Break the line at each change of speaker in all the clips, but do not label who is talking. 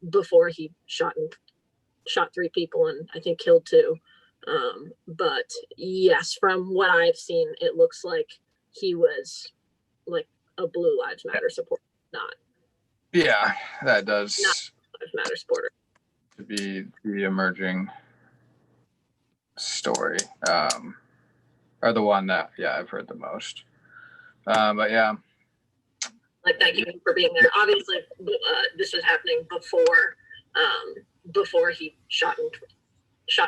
before he shot 3 people and I think killed 2. But yes, from what I've seen, it looks like he was like a Blue Lives Matter supporter, not.
Yeah, that does.
Not Lives Matter supporter.
To be the emerging story, or the one that I've heard the most. But yeah.
Like, thank you for being there. Obviously, this was happening before he shot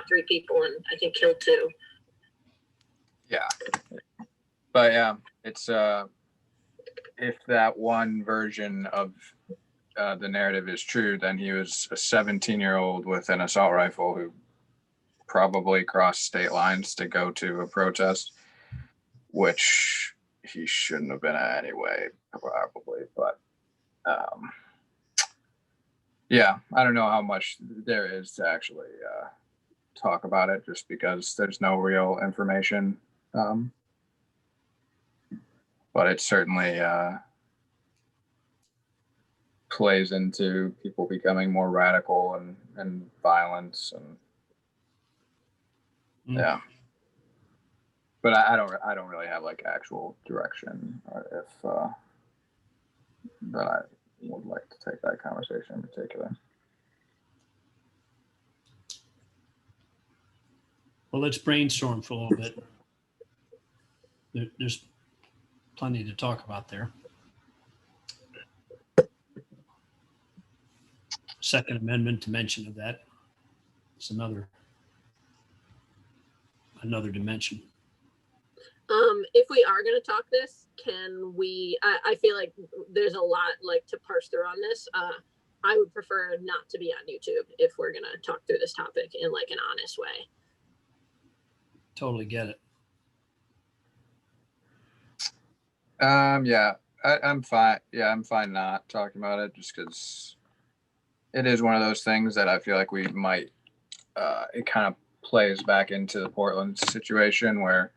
3 people and I think killed 2.
Yeah, but yeah, it's if that one version of the narrative is true, then he was a 17-year-old with an assault rifle who probably crossed state lines to go to a protest, which he shouldn't have been at anyway, probably. But yeah, I don't know how much there is to actually talk about it, just because there's no real information. But it certainly plays into people becoming more radical and violence and yeah. But I don't really have like actual direction if that I would like to take that conversation in particular.
Well, let's brainstorm for a little bit. There's plenty to talk about there. Second Amendment dimension of that. It's another dimension.
If we are going to talk this, can we, I feel like there's a lot like to parse through on this. I would prefer not to be on YouTube if we're going to talk through this topic in like an honest way.
Totally get it.
Yeah, I'm fine. Yeah, I'm fine not talking about it, just because it is one of those things that I feel like we might, it kind of plays back into the Portland situation where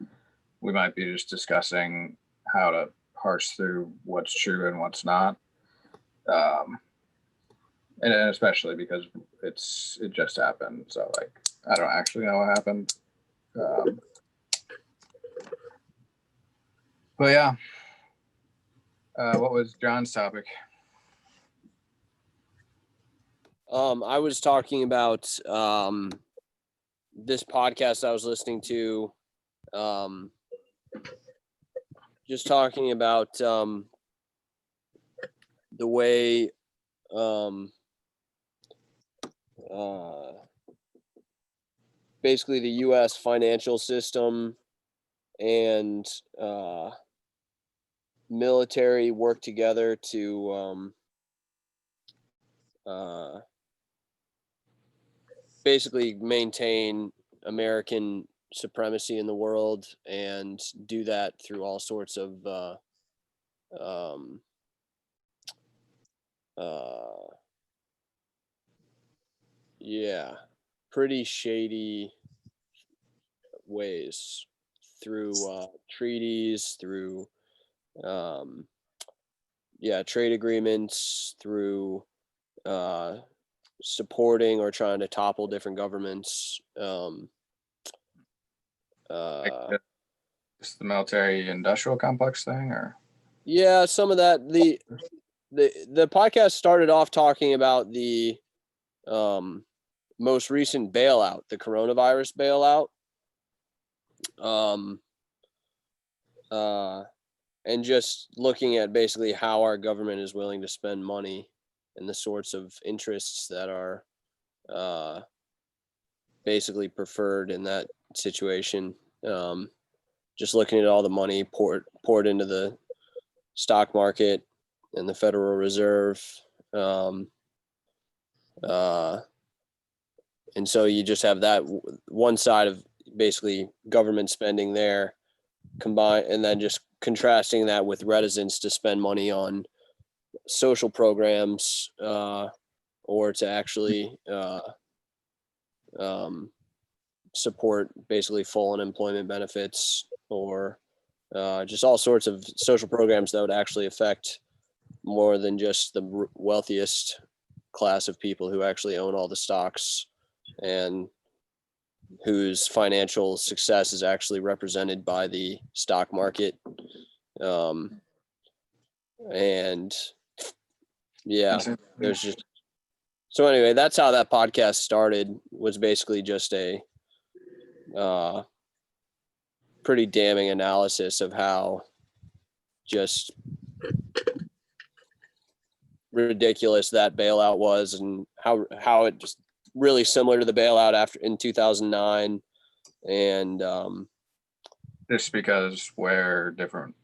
we might be just discussing how to parse through what's true and what's not. And especially because it just happened. So like, I don't actually know what happened. But yeah, what was John's topic?
I was talking about this podcast I was listening to, just talking about the way basically the U.S. financial system and military work together to basically maintain American supremacy in the world, and do that through all sorts of pretty shady ways, through treaties, through trade agreements, through supporting or trying to topple different governments.
Just the military industrial complex thing, or?
Yeah, some of that. The podcast started off talking about the most recent bailout, the coronavirus bailout. And just looking at basically how our government is willing to spend money and the sorts of interests that are basically preferred in that situation. Just looking at all the money poured into the stock market and the Federal Reserve. And so you just have that one side of basically government spending there combined, and then just contrasting that with reticence to spend money on social programs or to actually support basically full unemployment benefits, or just all sorts of social programs that would actually affect more than just the wealthiest class of people who actually own all the stocks and whose financial success is actually represented by the stock market. And yeah, there's just, so anyway, that's how that podcast started, was basically just a pretty damning analysis of how just ridiculous that bailout was, and how it just really similar to the bailout after in 2009. And
Just because where different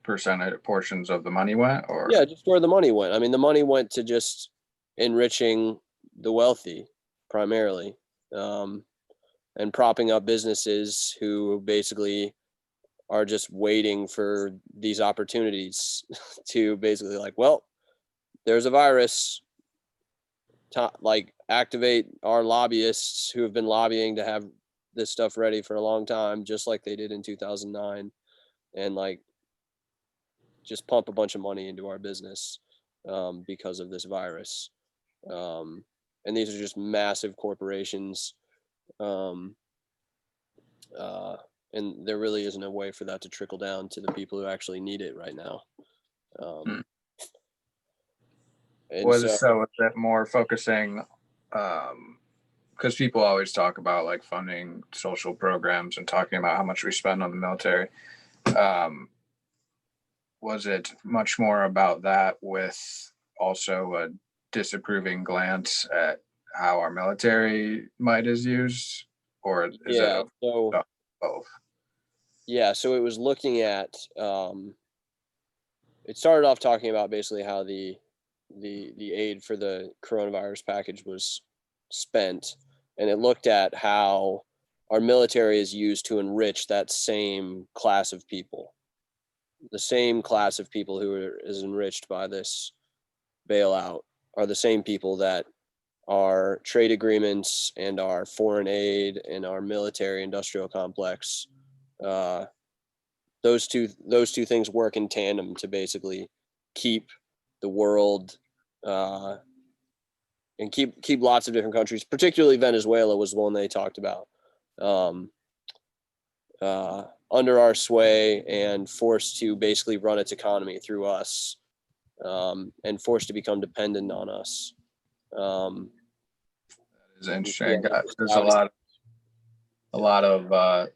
percentage portions of the money went, or
yeah, just where the money went. I mean, the money went to just enriching the wealthy primarily, and propping up businesses who basically are just waiting for these opportunities to basically like, well, there's a virus, like activate our lobbyists who have been lobbying to have this stuff ready for a long time, just like they did in 2009, and like just pump a bunch of money into our business because of this virus. And these are just massive corporations. And there really isn't a way for that to trickle down to the people who actually need it right now.
so is it more focusing, because people always talk about like funding social programs and talking about how much we spend on the military. Was it much more about that, with also a disapproving glance at how our military might is used, or is it both?
Yeah, so it was looking at, it started off talking about basically how the aid for the coronavirus package was spent, and it looked at how our military is used to enrich that same class of people. The same class of people who is enriched by this bailout are the same people that our trade agreements and our foreign aid and our military industrial complex, those two things work in tandem to basically keep the world and keep lots of different countries, particularly Venezuela was the one they talked about, under our sway and forced to basically run its economy through us, and forced to become dependent on us.
It's interesting. There's a lot of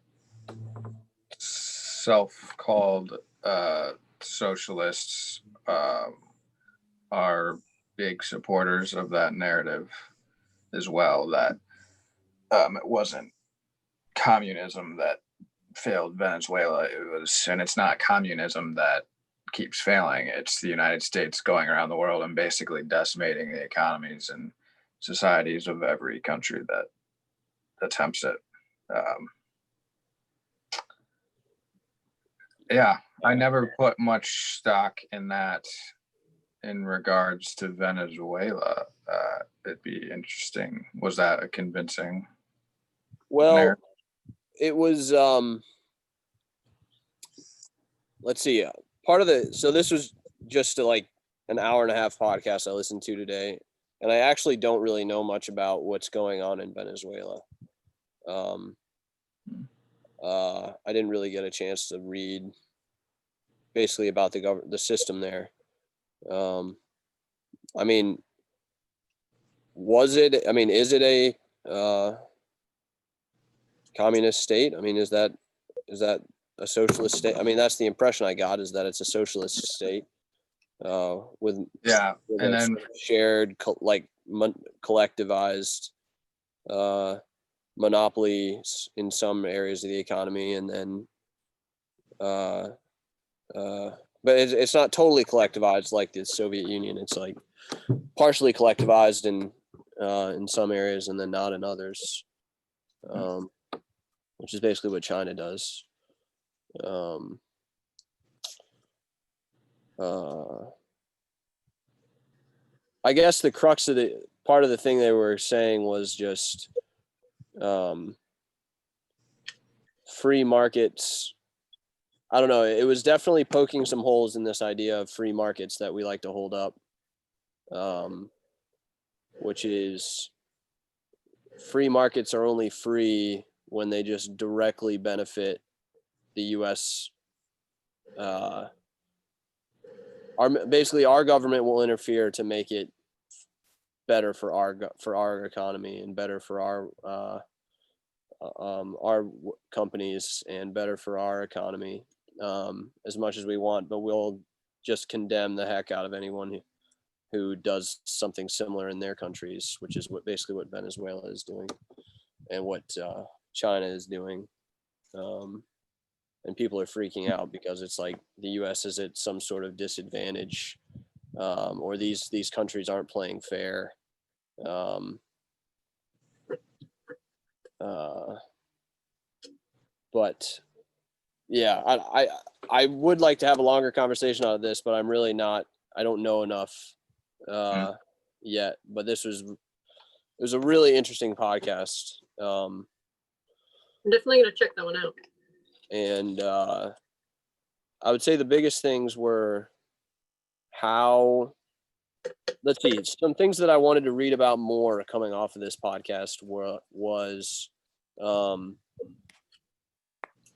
self-called socialists are big supporters of that narrative as well, that it wasn't communism that failed Venezuela. And it's not communism that keeps failing. It's the United States going around the world and basically decimating the economies and societies of every country that attempts it. Yeah, I never put much stock in that in regards to Venezuela. It'd be interesting. Was that a convincing?
Well, it was, let's see, so this was just like an hour and a half podcast I listened to today, and I actually don't really know much about what's going on in Venezuela. I didn't really get a chance to read basically about the system there. I mean, is it a communist state? I mean, is that a socialist state? I mean, that's the impression I got, is that it's a socialist state, with
and then
shared collectivized monopolies in some areas of the economy, and then but it's not totally collectivized like the Soviet Union. It's like partially collectivized in some areas and then not in others, which is basically what China does. I guess the crux of the part of the thing they were saying was just free markets. I don't know. It was definitely poking some holes in this idea of free markets that we like to hold up. which is free markets are only free when they just directly benefit the U.S. Basically, our government will interfere to make it better for our economy and better for our companies and better for our economy as much as we want, but we'll just condemn the heck out of anyone who does something similar in their countries, which is basically what Venezuela is doing and what China is doing. And people are freaking out because it's like the U.S. is at some sort of disadvantage, or these countries aren't playing fair. But yeah, I would like to have a longer conversation on this, but I'm really not. I don't know enough yet. But it was a really interesting podcast.
I'm definitely gonna check that one out.
And I would say the biggest things were how. Let's see. Some things that I wanted to read about more coming off of this podcast was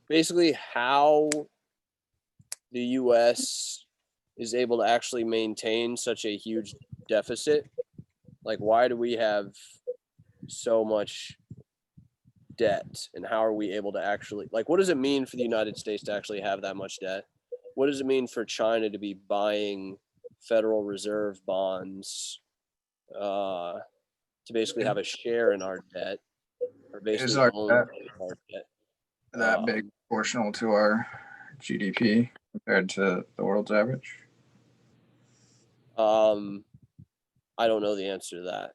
basically how the U.S. is able to actually maintain such a huge deficit. Like, why do we have so much debt, and how are we able to actually, like, what does it mean for the United States to actually have that much debt? What does it mean for China to be buying Federal Reserve bonds to basically have a share in our debt, or basically
our
own
debt
our debt?
that big proportional to our GDP compared to the world's average?
I don't know the answer to that.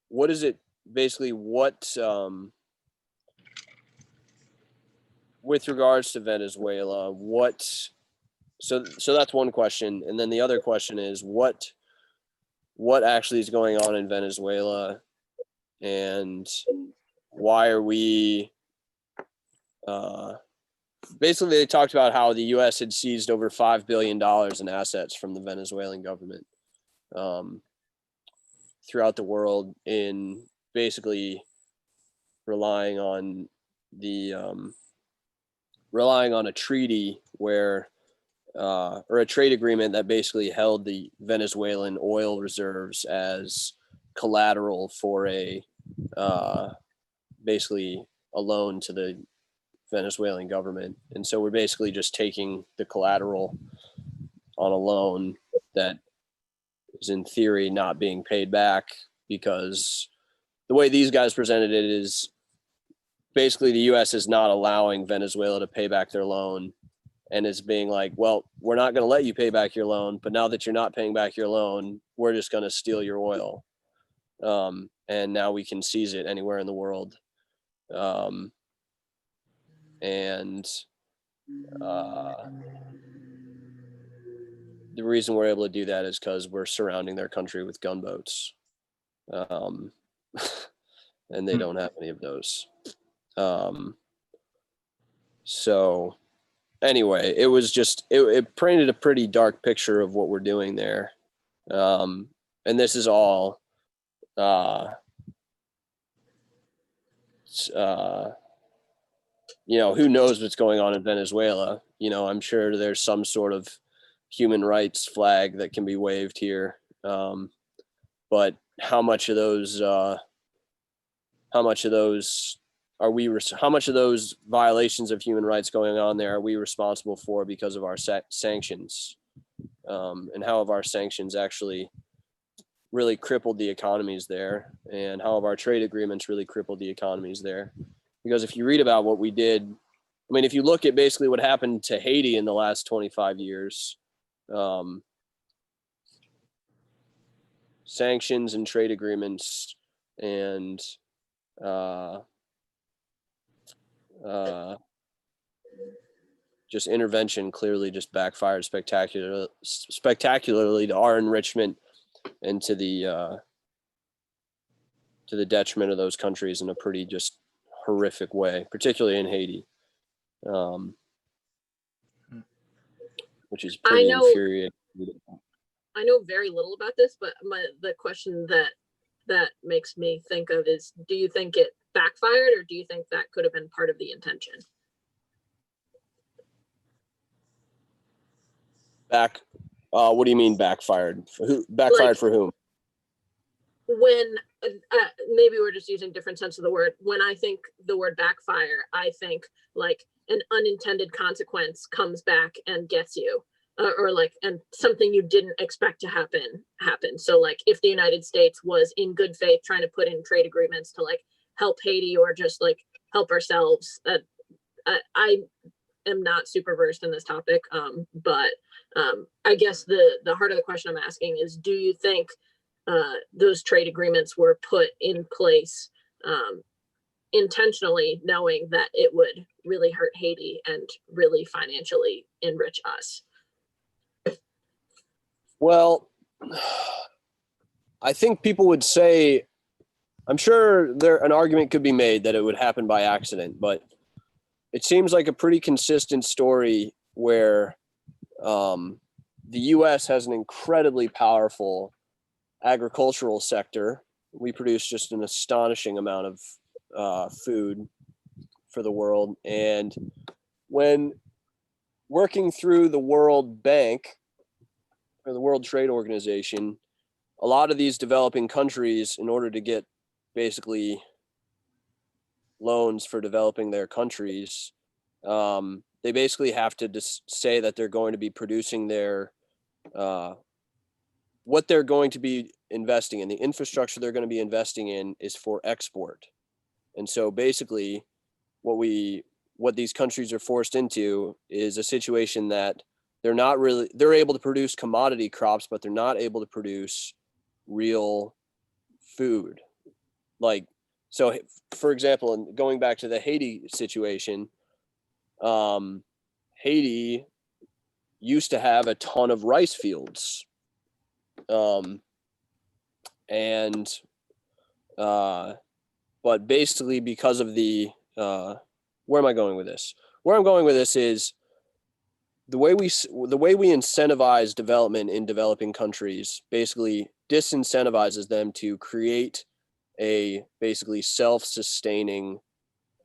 What is it basically? What with regards to Venezuela? So that's one question, and then the other question is what actually is going on in Venezuela, and why are we? Basically, they talked about how the U.S. had seized over $5 billion in assets from the Venezuelan government throughout the world, in basically relying on a treaty where, or a trade agreement that basically held the Venezuelan oil reserves as collateral for basically a loan to the Venezuelan government. And so we're basically just taking the collateral on a loan that is in theory not being paid back, because the way these guys presented it is basically the U.S. is not allowing Venezuela to pay back their loan, and it's being like, well, we're not going to let you pay back your loan, but now that you're not paying back your loan, we're just going to steal your oil. And now we can seize it anywhere in the world. And the reason we're able to do that is because we're surrounding their country with gunboats. And they don't have any of those. So anyway, it was just, it painted a pretty dark picture of what we're doing there. And this is all, who knows what's going on in Venezuela? I'm sure there's some sort of human rights flag that can be waved here. But how much of those violations of human rights going on there are we responsible for because of our sanctions? And how have our sanctions actually really crippled the economies there? And how have our trade agreements really crippled the economies there? Because if you read about what we did, if you look at basically what happened to Haiti in the last 25 years, sanctions and trade agreements and just intervention clearly just backfired spectacularly to our enrichment and to the detriment of those countries in a pretty just horrific way, particularly in Haiti, which is pretty infuriating.
I know very little about this, but the question that makes me think of is, do you think it backfired, or do you think that could have been part of the intention?
What do you mean backfired? Backfired
Like,
for whom?
when maybe we're just using different sense of the word. When I think the word backfire, I think like an unintended consequence comes back and gets you, or like, and something you didn't expect to happen. So like, if the United States was in good faith trying to put in trade agreements to like help Haiti or just like help ourselves, I am not super versed in this topic, but I guess the heart of the question I'm asking is, do you think those trade agreements were put in place intentionally, knowing that it would really hurt Haiti and really financially enrich us?
Well, I think people would say, I'm sure an argument could be made that it would happen by accident, but it seems like a pretty consistent story where the U.S. has an incredibly powerful agricultural sector. We produce just an astonishing amount of food for the world. And when working through the World Bank or the World Trade Organization, a lot of these developing countries, in order to get basically loans for developing their countries, they basically have to just say that they're going to be producing their what they're going to be investing in, the infrastructure they're going to be investing in, is for export. And so basically what these countries are forced into is a situation that they're able to produce commodity crops, but they're not able to produce real food. Like, so for example, and going back to the Haiti situation, Haiti used to have a ton of rice fields. But basically because of the, where am I going with this? Where I'm going with this is the way we incentivize development in developing countries basically disincentivizes them to create a basically self-sustaining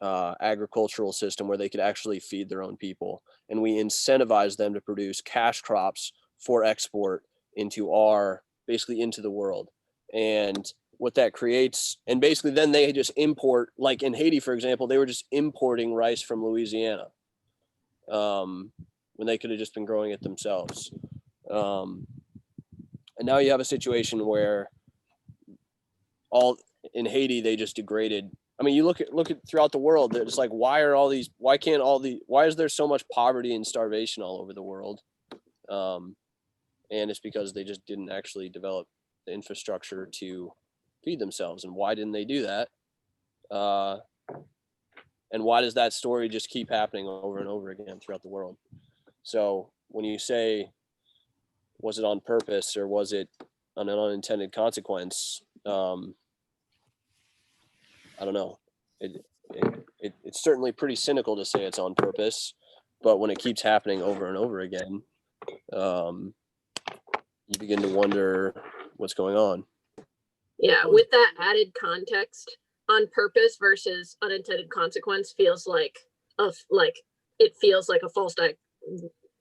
agricultural system where they could actually feed their own people. And we incentivize them to produce cash crops for export into the world. And what that creates, and basically then they just import, like in Haiti, for example, they were just importing rice from Louisiana when they could have just been growing it themselves. And now you have a situation where in Haiti, they just degraded. I mean, you look at throughout the world, it's like, why is there so much poverty and starvation all over the world? And it's because they just didn't actually develop the infrastructure to feed themselves. And why didn't they do that? And why does that story just keep happening over and over again throughout the world? So when you say, was it on purpose or was it an unintended consequence? I don't know. It's certainly pretty cynical to say it's on purpose, but when it keeps happening over and over again, you begin to wonder what's going on.
Yeah, with that added context, on purpose versus unintended consequence feels like it feels like a false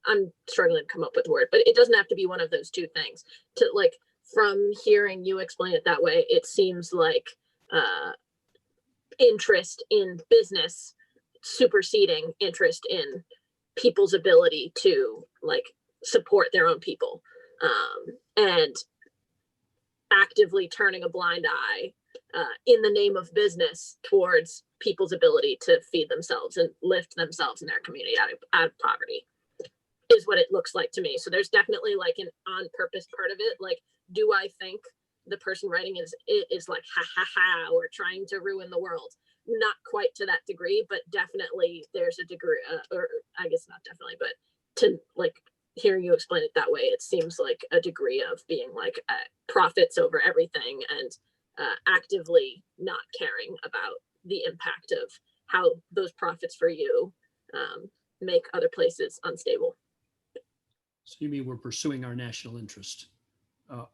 I'm struggling to come up with the word, but it doesn't have to be one of those two things. To like, from hearing you explain it that way, it seems like interest in business superseding interest in people's ability to like support their own people, and actively turning a blind eye in the name of business towards people's ability to feed themselves and lift themselves and their community out of poverty is what it looks like to me. So there's definitely like an on purpose part of it. Like, do I think the person writing is like, ha ha ha, or trying to ruin the world? Not quite to that degree, but definitely there's a degree, or I guess not definitely, but to like hearing you explain it that way, it seems like a degree of being like profits over everything and actively not caring about the impact of how those profits for you make other places unstable.
So you mean we're pursuing our national interest?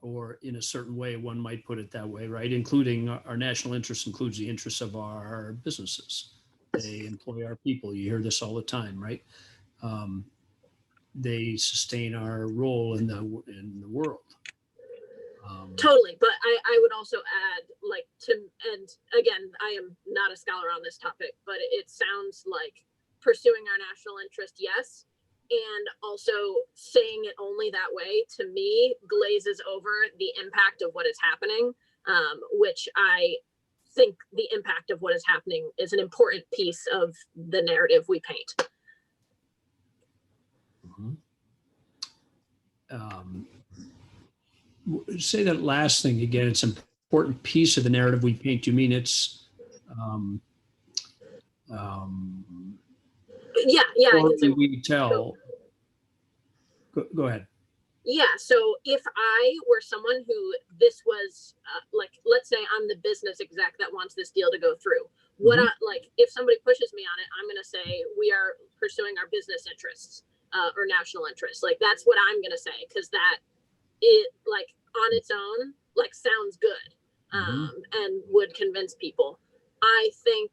or in a certain way, one might put it that way, right? Including our national interest includes the interests of our businesses. They employ our people. You hear this all the time, right? They sustain our role in the world.
Totally, but I would also add, like, and again, I am not a scholar on this topic, but it sounds like pursuing our national interest, yes, and also saying it only that way, to me, glazes over the impact of what is happening, which I think the impact of what is happening is an important piece of the narrative we paint.
Say that last thing again. It's an important piece of the narrative we paint. You mean it's
Yeah, I can say
we tell. Go ahead.
Yeah, so if I were someone who this was like, let's say I'm the business exec that wants this deal to go through, what I, like, if somebody pushes me on it, I'm going to say we are pursuing our business interests or national interests. Like, that's what I'm going to say, because that it, like, on its own, like, sounds good and would convince people. I think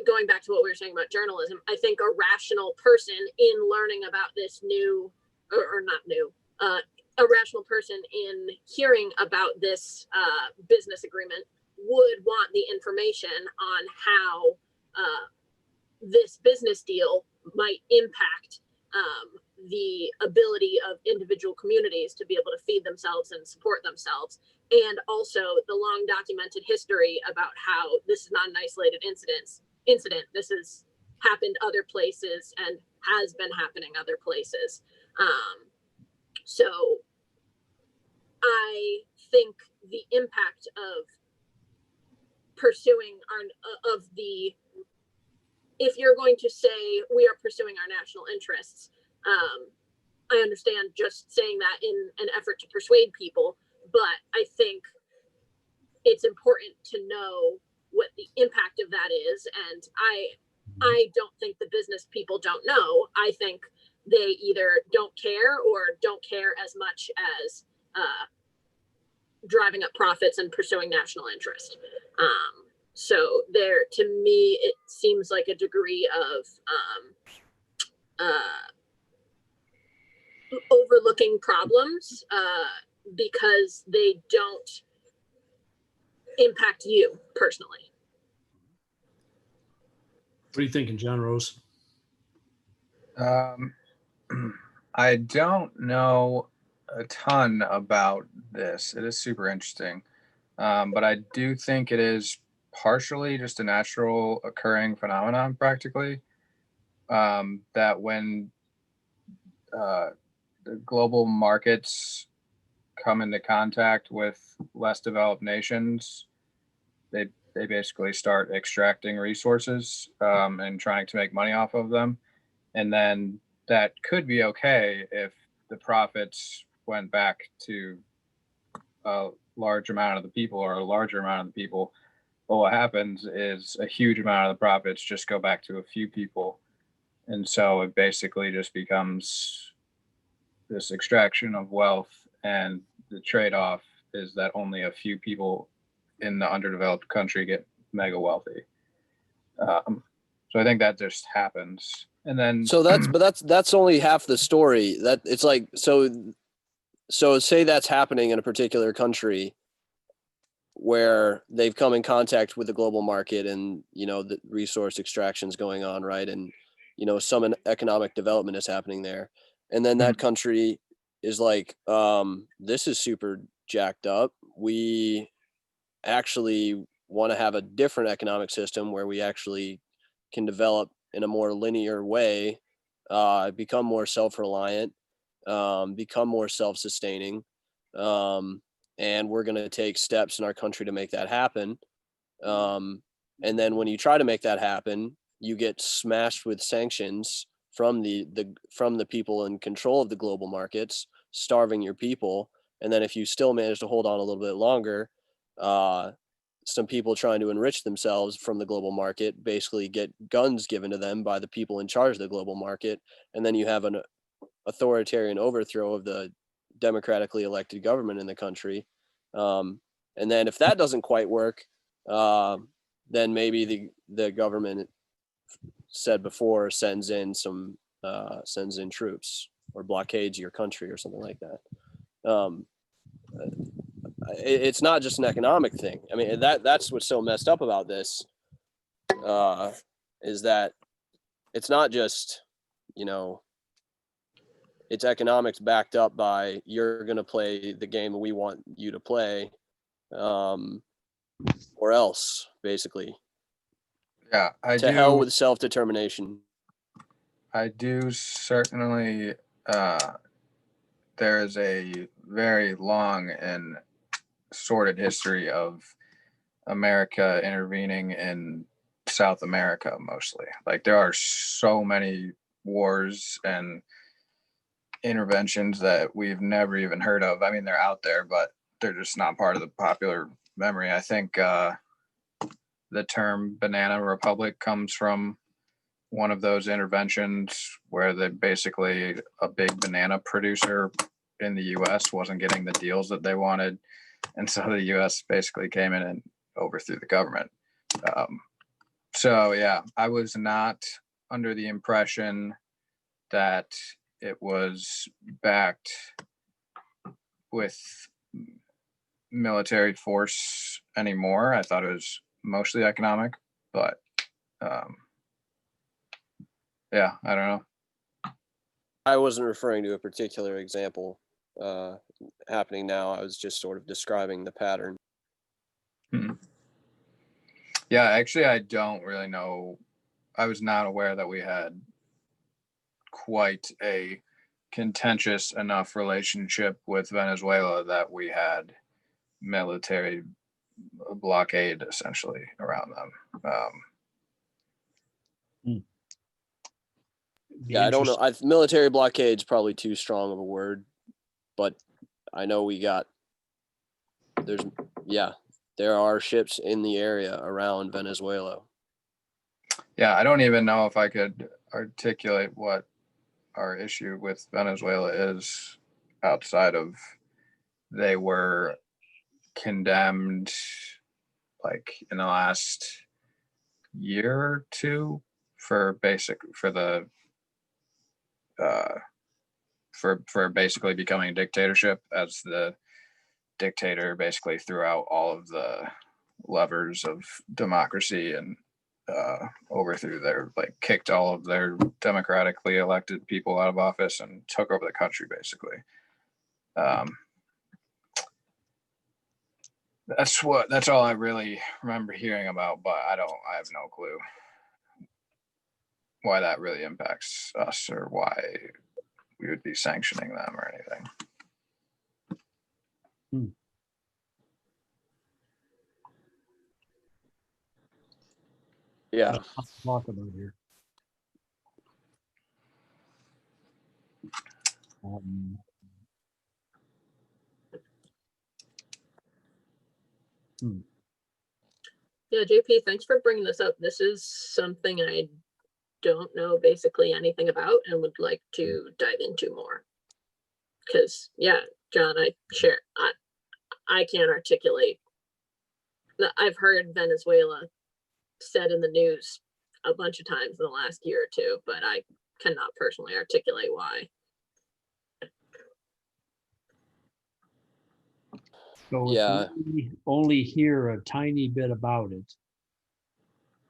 going back to what we were saying about journalism, I think a rational person in learning about this new, or not new, a rational person in hearing about this business agreement would want the information on how this business deal might impact the ability of individual communities to be able to feed themselves and support themselves, and also the long documented history about how this is not an isolated incident. This has happened other places and has been happening other places. So I think the impact of pursuing if you're going to say we are pursuing our national interests, I understand just saying that in an effort to persuade people, but I think it's important to know what the impact of that is. And I don't think the business people don't know. I think they either don't care or don't care as much as driving up profits and pursuing national interest. So there, to me, it seems like a degree of overlooking problems because they don't impact you personally.
What are you thinking, John Rose?
I don't know a ton about this. It is super interesting. But I do think it is partially just a natural occurring phenomenon, practically, that when the global markets come into contact with less developed nations, they basically start extracting resources and trying to make money off of them. And then that could be okay if the profits went back to a large amount of the people or a larger amount of the people. But what happens is a huge amount of the profits just go back to a few people. And so it basically just becomes this extraction of wealth. And the trade-off is that only a few people in the underdeveloped country get mega wealthy. So I think that just happens. And then
so that's only half the story. That it's like, so say that's happening in a particular country where they've come in contact with the global market and, the resource extraction's going on, right? And, some economic development is happening there. And then that country is like, this is super jacked up. We actually want to have a different economic system where we actually can develop in a more linear way, become more self-reliant, become more self-sustaining. And we're going to take steps in our country to make that happen. And then when you try to make that happen, you get smashed with sanctions from the people in control of the global markets, starving your people. And then if you still manage to hold on a little bit longer, some people trying to enrich themselves from the global market basically get guns given to them by the people in charge of the global market. And then you have an authoritarian overthrow of the democratically elected government in the country. And then if that doesn't quite work, then maybe the government said before sends in troops or blockades your country or something like that. It's not just an economic thing. I mean, that's what's so messed up about this, is that it's not just, it's economics backed up by you're going to play the game we want you to play, or else, basically.
Yeah,
To hell with self-determination.
I do certainly. There's a very long and sordid history of America intervening in South America, mostly. Like, there are so many wars and interventions that we've never even heard of. I mean, they're out there, but they're just not part of the popular memory. I think the term Banana Republic comes from one of those interventions where they basically, a big banana producer in the US wasn't getting the deals that they wanted. And so the US basically came in and overthrew the government. So yeah, I was not under the impression that it was backed with military force anymore. I thought it was mostly economic, but yeah, I don't know.
I wasn't referring to a particular example happening now. I was just sort of describing the pattern.
Yeah, actually, I don't really know. I was not aware that we had quite a contentious enough relationship with Venezuela that we had military blockade essentially around them.
Yeah, I don't know. Military blockade's probably too strong of a word, but I know there are ships in the area around Venezuela.
Yeah, I don't even know if I could articulate what our issue with Venezuela is outside of they were condemned like in the last year or two for basically becoming a dictatorship, as the dictator basically threw out all of the levers of democracy and overthrew kicked all of their democratically elected people out of office and took over the country basically. That's all I really remember hearing about, but I have no clue why that really impacts us or why we would be sanctioning them or anything.
Yeah.
Talk about here.
Yeah, JP, thanks for bringing this up. This is something I don't know basically anything about and would like to dive into more. Because, yeah, John, I can't articulate. I've heard Venezuela said in the news a bunch of times in the last year or two, but I cannot personally articulate why.
So
Yeah.
if we only hear a tiny bit about it,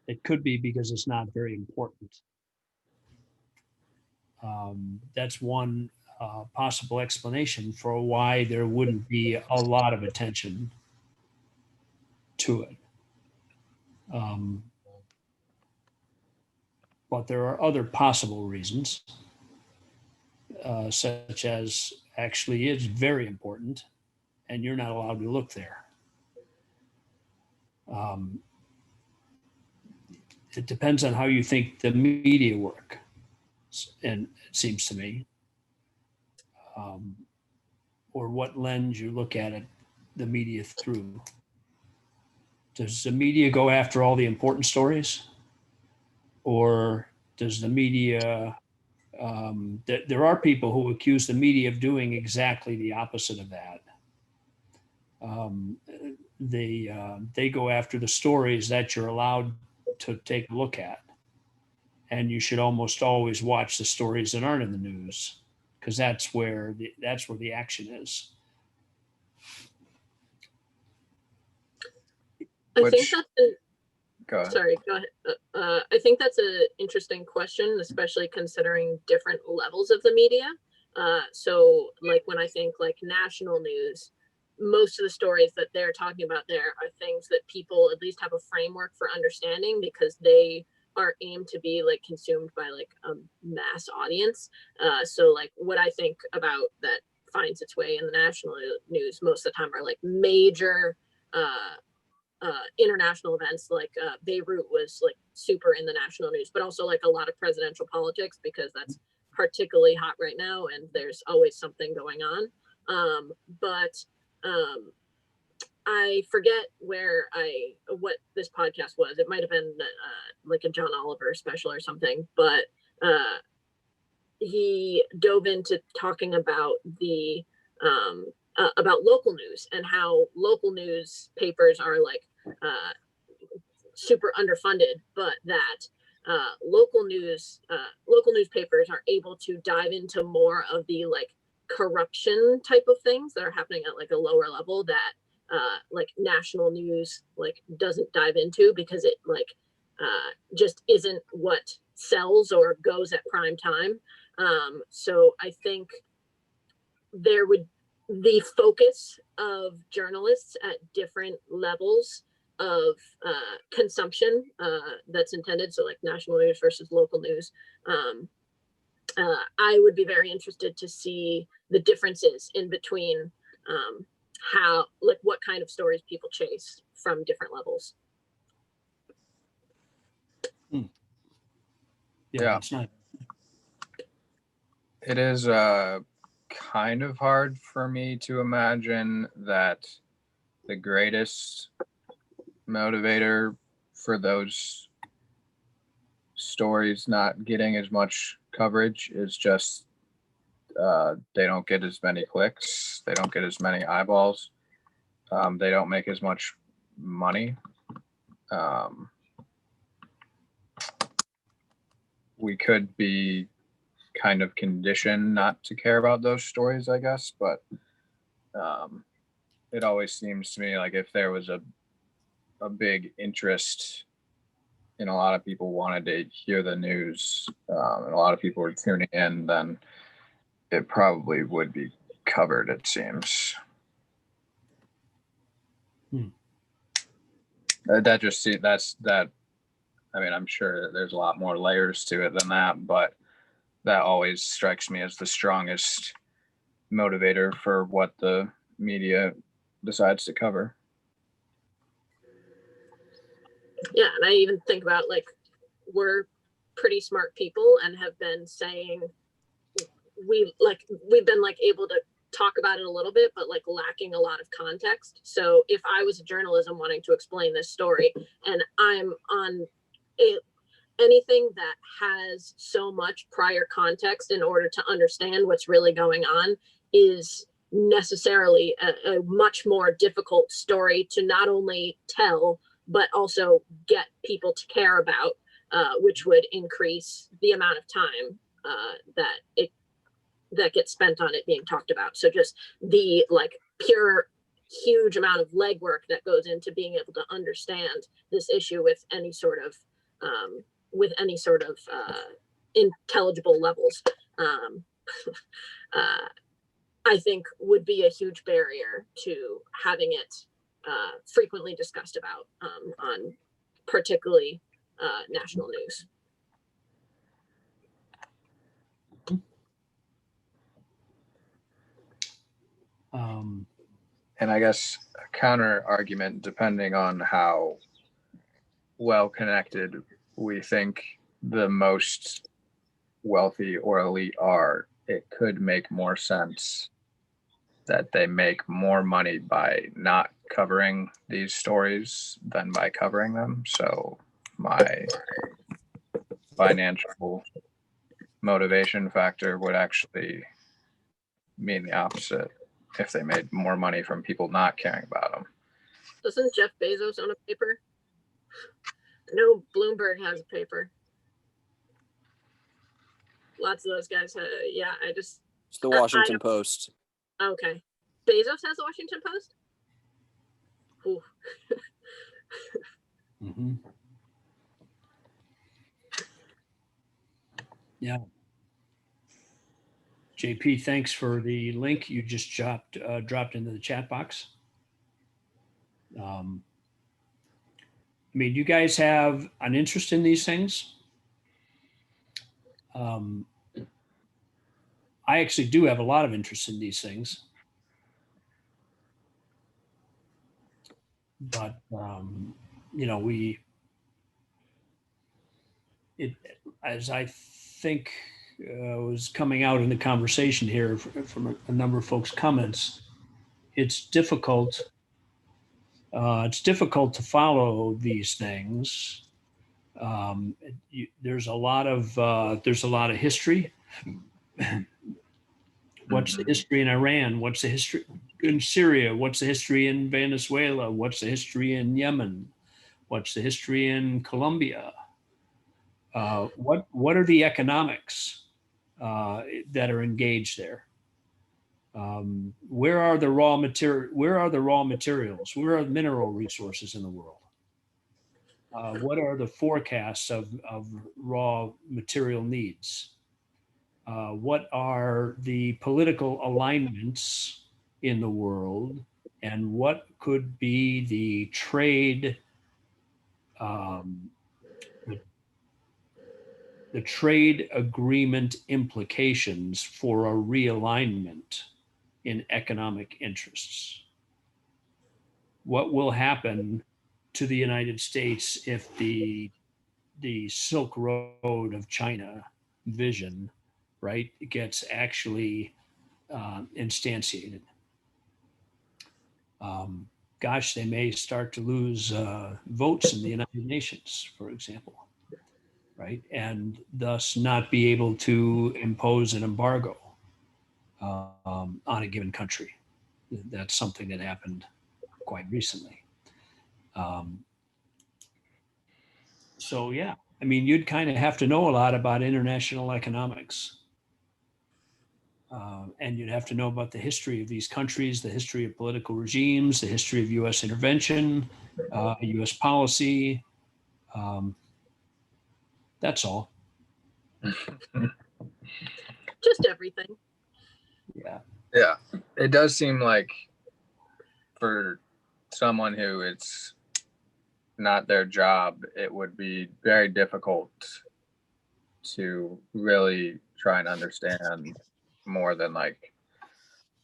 it could be because it's not very important. That's one possible explanation for why there wouldn't be a lot of attention to it. But there are other possible reasons, such as actually it's very important and you're not allowed to look there. It depends on how you think the media work, and it seems to me, or what lens you look at it, the media through. Does the media go after all the important stories, or does the media There are people who accuse the media of doing exactly the opposite of that. They go after the stories that you're allowed to take a look at, and you should almost always watch the stories that aren't in the news, because that's where the action is.
I think that's
Go ahead.
sorry, go ahead. I think that's an interesting question, especially considering different levels of the media. So like when I think like national news, most of the stories that they're talking about there are things that people at least have a framework for understanding, because they are aimed to be like consumed by like a mass audience. So like what I think about that finds its way in the national news most of the time are like major international events, like Beirut was like super in the national news, but also like a lot of presidential politics, because that's particularly hot right now and there's always something going on. But I forget what this podcast was. It might have been like a John Oliver special or something, but he dove into talking about about local news and how local newspapers are like super underfunded, but that local newspapers are able to dive into more of the like corruption type of things that are happening at like a lower level that like national news like doesn't dive into, because it like just isn't what sells or goes at prime time. So I think the focus of journalists at different levels of consumption that's intended, so like national news versus local news, I would be very interested to see the differences in between how, like what kind of stories people chase from different levels.
Yeah.
It's not.
It is kind of hard for me to imagine that the greatest motivator for those stories not getting as much coverage is just they don't get as many clicks, they don't get as many eyeballs, they don't make as much money. We could be kind of conditioned not to care about those stories, I guess, but it always seems to me like if there was a big interest and a lot of people wanted to hear the news and a lot of people were tuning in, then it probably would be covered, it seems. That just see that's that. I mean, I'm sure there's a lot more layers to it than that, but that always strikes me as the strongest motivator for what the media decides to cover.
Yeah, and I even think about like we're pretty smart people and have been saying we've been like able to talk about it a little bit, but like lacking a lot of context. So if I was a journalism wanting to explain this story and I'm on anything that has so much prior context in order to understand what's really going on is necessarily a much more difficult story to not only tell, but also get people to care about, which would increase the amount of time that gets spent on it being talked about. So just the like pure huge amount of legwork that goes into being able to understand this issue with any sort of intelligible levels, I think would be a huge barrier to having it frequently discussed about on particularly national news.
And I guess a counter argument, depending on how well connected we think the most wealthy or elite are, it could make more sense that they make more money by not covering these stories than by covering them. So my financial motivation factor would actually mean the opposite if they made more money from people not caring about them.
Doesn't Jeff Bezos own a paper? No, Bloomberg has a paper. Lots of those guys. Yeah,
It's the Washington Post.
Okay. Bezos has the Washington Post? Ooh.
Mm-hmm. Yeah. JP, thanks for the link you just dropped into the chat box. I mean, you guys have an interest in these things. I actually do have a lot of interest in these things. But, you know, as I think was coming out in the conversation here from a number of folks' comments, it's difficult. It's difficult to follow these things. There's a lot of history. What's the history in Iran? What's the history in Syria? What's the history in Venezuela? What's the history in Yemen? What's the history in Colombia? What are the economics that are engaged there? Where are the raw material? Where are the raw materials? Where are the mineral resources in the world? What are the forecasts of raw material needs? What are the political alignments in the world, and what could be the trade the trade agreement implications for a realignment in economic interests? What will happen to the United States if the Silk Road of China vision, right, gets actually instantiated? Gosh, they may start to lose votes in the United Nations, for example, right? And thus not be able to impose an embargo on a given country. That's something that happened quite recently. So yeah, I mean, you'd kind of have to know a lot about international economics. And you'd have to know about the history of these countries, the history of political regimes, the history of US intervention, US policy. That's all.
Just everything.
Yeah.
Yeah. It does seem like for someone who it's not their job, it would be very difficult to really try and understand more than like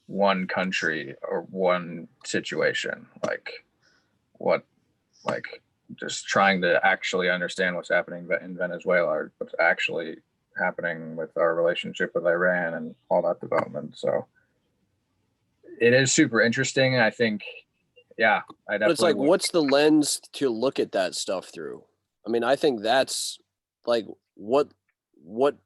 one country or one situation. Like just trying to actually understand what's happening in Venezuela, or what's actually happening with our relationship with Iran and all that development. So it is super interesting. I think, yeah, I definitely.
But it's like, what's the lens to look at that stuff through? I mean, I think that's like, what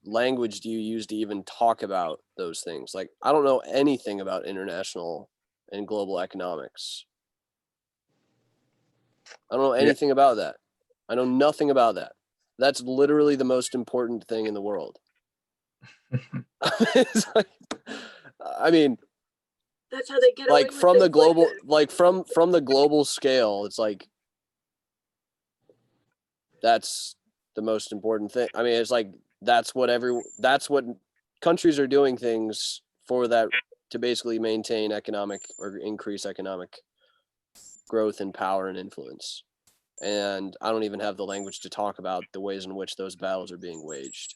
language do you use to even talk about those things? Like, I don't know anything about international and global economics. I don't know anything about that. I know nothing about that. That's literally the most important thing in the world. It's like, I mean,
that's how they get
like
away
from
with
the
it,
global, like from the global scale, it's like that's the most important thing. I mean, it's like that's what countries are doing things for, that to basically maintain economic or increase economic growth and power and influence. And I don't even have the language to talk about the ways in which those battles are being waged.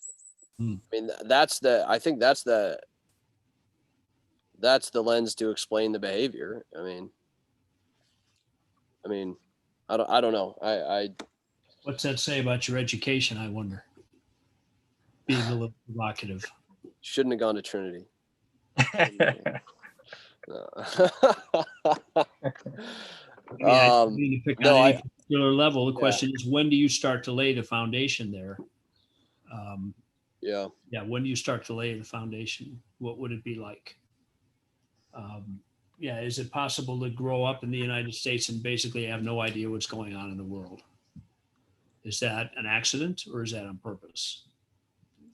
I mean, I think that's the lens to explain the behavior. I mean, I don't know.
What's that say about your education, I wonder? Being a little provocative.
Shouldn't have gone to Trinity. No.
I mean, to pick on any particular level, the question is, when do you start to lay the foundation there?
Yeah.
Yeah, when do you start to lay the foundation? What would it be like? Yeah, is it possible to grow up in the United States and basically have no idea what's going on in the world? Is that an accident or is that on purpose?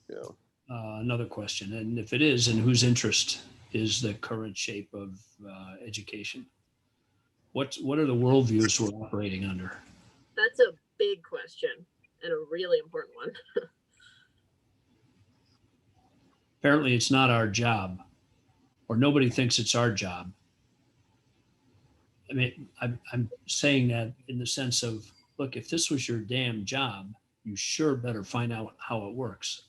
Yeah.
Another question. And if it is, in whose interest is the current shape of education? What are the worldviews we're operating under?
That's a big question and a really important one.
Apparently, it's not our job, or nobody thinks it's our job. I mean, I'm saying that in the sense of, look, if this was your damn job, you sure better find out how it works.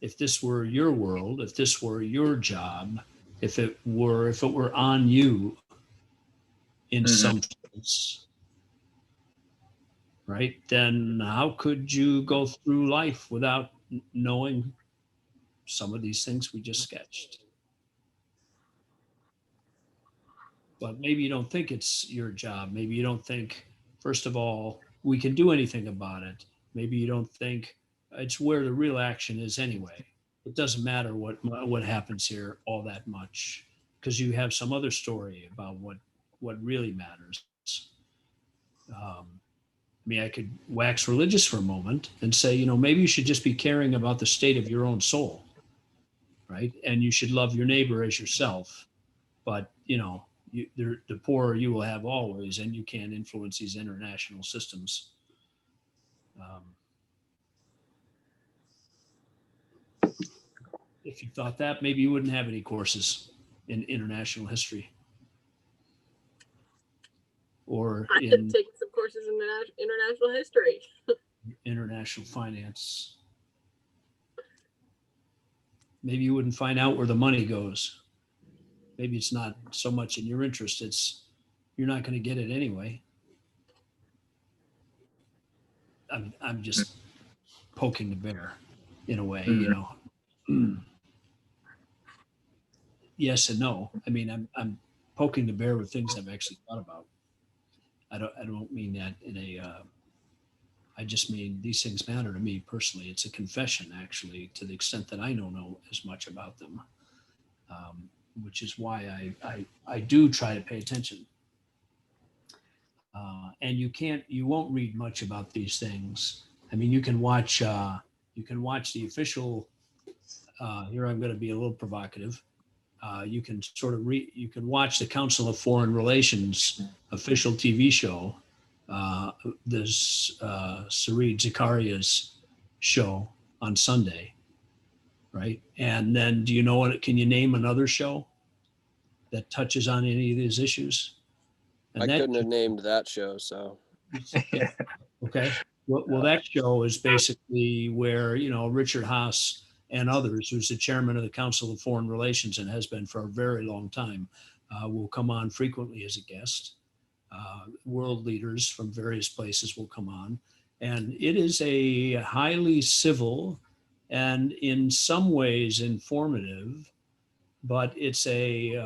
If this were your world, if this were your job, if it were on you in some sense, right? Then how could you go through life without knowing some of these things we just sketched? But maybe you don't think it's your job. Maybe you don't think, first of all, we can do anything about it. Maybe you don't think it's where the real action is anyway. It doesn't matter what happens here all that much because you have some other story about what really matters. I mean, I could wax religious for a moment and say, maybe you should just be caring about the state of your own soul, right? And you should love your neighbor as yourself. But, the poorer you will have always, and you can't influence these international systems. If you thought that, maybe you wouldn't have any courses in international history or
I have
in
taken some courses in international history.
international finance. Maybe you wouldn't find out where the money goes. Maybe it's not so much in your interest. You're not going to get it anyway. I'm just poking the bear in a way, Yes and no. I mean, I'm poking the bear with things I've actually thought about. I don't mean that in a. I just mean these things matter to me personally. It's a confession, actually, to the extent that I don't know as much about them, which is why I do try to pay attention. And you won't read much about these things. I mean, you can watch the official. Here I'm going to be a little provocative. You can you can watch the Council of Foreign Relations official TV show. There's Saeed Zakaria's show on Sunday, right? And then do you know what? Can you name another show that touches on any of these issues? And
I
that
couldn't have named that show, so.
yeah. Okay. Well, that show is basically where, Richard Haas and others, who's the chairman of the Council of Foreign Relations and has been for a very long time, will come on frequently as a guest. World leaders from various places will come on. And it is a highly civil and in some ways informative, but it's a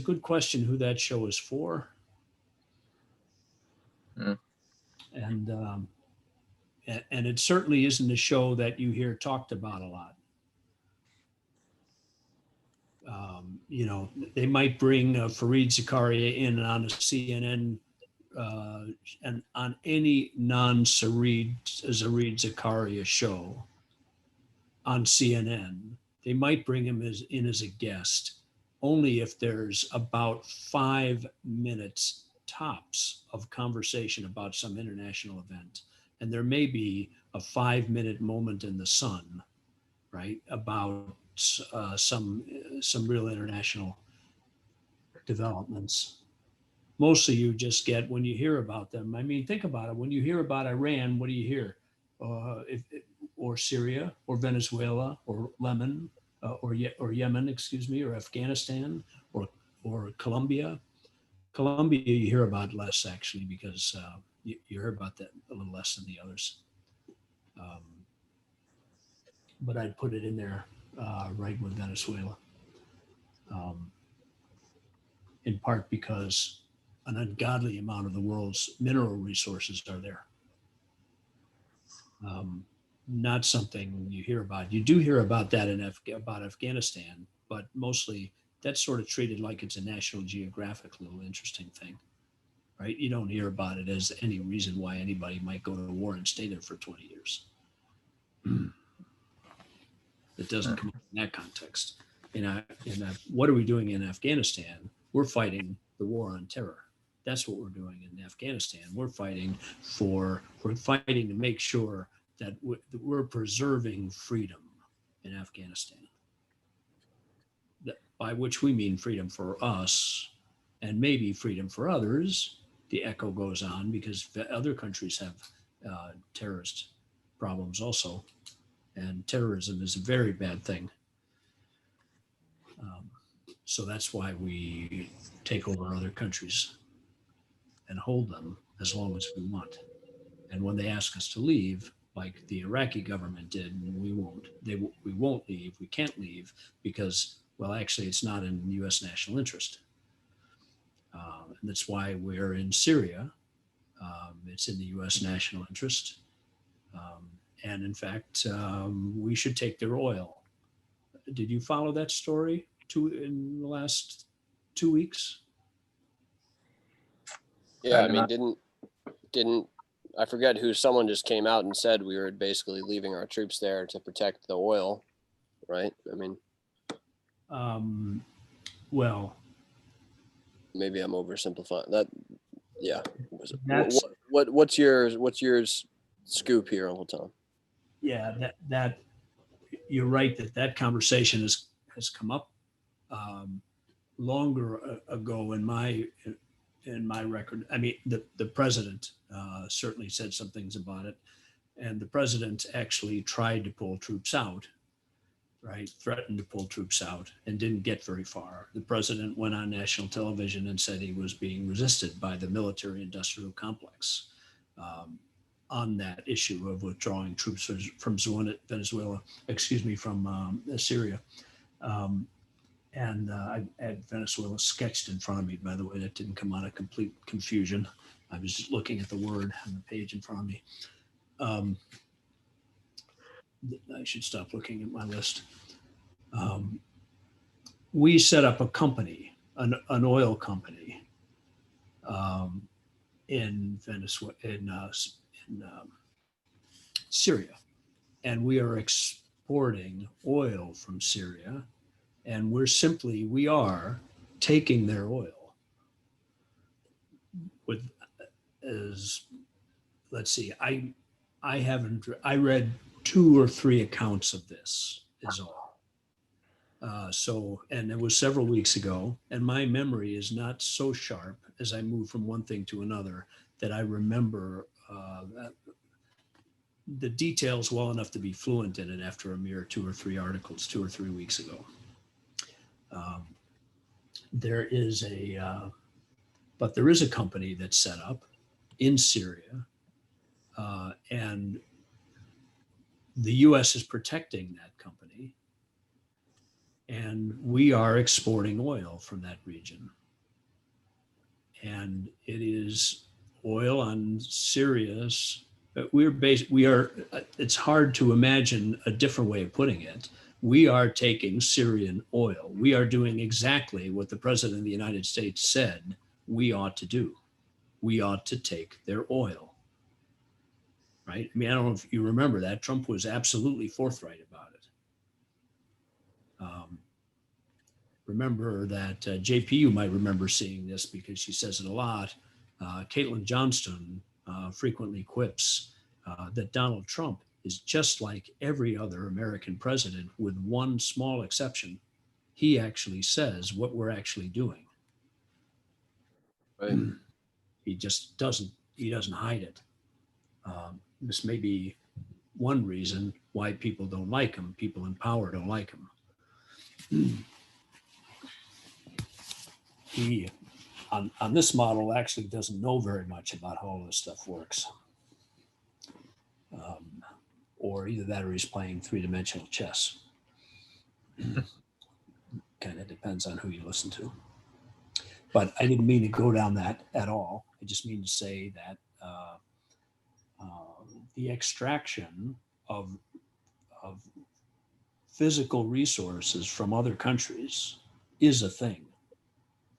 good question who that show is for. And and it certainly isn't a show that you hear talked about a lot. They might bring Fareed Zakaria in on a CNN and on any non-Fareed Zakaria show on CNN. They might bring him in as a guest only if there's about 5 minutes tops of conversation about some international event. And there may be a 5-minute moment in the sun, right, about some real international developments. Mostly you just get when you hear about them. I mean, think about it. When you hear about Iran, what do you hear? Or Syria, or Venezuela, or Yemen, excuse me, or Afghanistan, or Colombia. Colombia, you hear about less actually because you hear about that a little less than the others. But I'd put it in there right with Venezuela, in part because an ungodly amount of the world's mineral resources are there. Not something you hear about. You do hear about that about Afghanistan, but mostly that's sort of treated like it's a National Geographic little interesting thing, right? You don't hear about it as any reason why anybody might go to war and stay there for 20 years. It doesn't come up in that context. What are we doing in Afghanistan? We're fighting the war on terror. That's what we're doing in Afghanistan. We're fighting to make sure that we're preserving freedom in Afghanistan. By which we mean freedom for us and maybe freedom for others. The echo goes on because other countries have terrorist problems also. And terrorism is a very bad thing. So that's why we take over other countries and hold them as long as we want. And when they ask us to leave, like the Iraqi government did, we won't. We won't leave. We can't leave because, well, actually, it's not in U.S. national interest. And that's why we're in Syria. It's in the U.S. national interest. And in fact, we should take their oil. Did you follow that story in the last 2 weeks?
Yeah, I mean, didn't I forget who? Someone just came out and said we were basically leaving our troops there to protect the oil, right? I mean,
well,
maybe I'm oversimplifying that. Yeah.
That's-
What's your scoop here, Uncle Tom?
Yeah, that you're right that conversation has come up longer ago in my record. I mean, the president certainly said some things about it, and the president actually tried to pull troops out, right? Threatened to pull troops out and didn't get very far. The president went on national television and said he was being resisted by the military-industrial complex on that issue of withdrawing troops from Venezuela, from Syria. And I had Venezuela sketched in front of me, by the way. That didn't come out of complete confusion. I was just looking at the word on the page in front of me. I should stop looking at my list. We set up a company, an oil company in Venezuela, in Syria. And we are exporting oil from Syria. And we are taking their oil let's see, I read 2 or 3 accounts of this is all. And it was several weeks ago, and my memory is not so sharp as I move from one thing to another that I remember the details well enough to be fluent in it after a mere 2 or 3 articles 2 or 3 weeks ago. There is a company that's set up in Syria, and the U.S. is protecting that company, and we are exporting oil from that region. And it is oil on Syria's. It's hard to imagine a different way of putting it. We are taking Syrian oil. We are doing exactly what the president of the United States said we ought to do. We ought to take their oil, right? I mean, I don't know if you remember that. Trump was absolutely forthright about it. Remember that JP, you might remember seeing this because she says it a lot. Caitlin Johnston frequently quips that Donald Trump is just like every other American president with one small exception. He actually says what we're actually doing.
Right.
He doesn't hide it. This may be one reason why people don't like him. People in power don't like him. He, on this model, actually doesn't know very much about how all this stuff works. Or either that or he's playing 3-dimensional chess. Kind of depends on who you listen to. But I didn't mean to go down that at all. I just mean to say that the extraction of physical resources from other countries is a thing.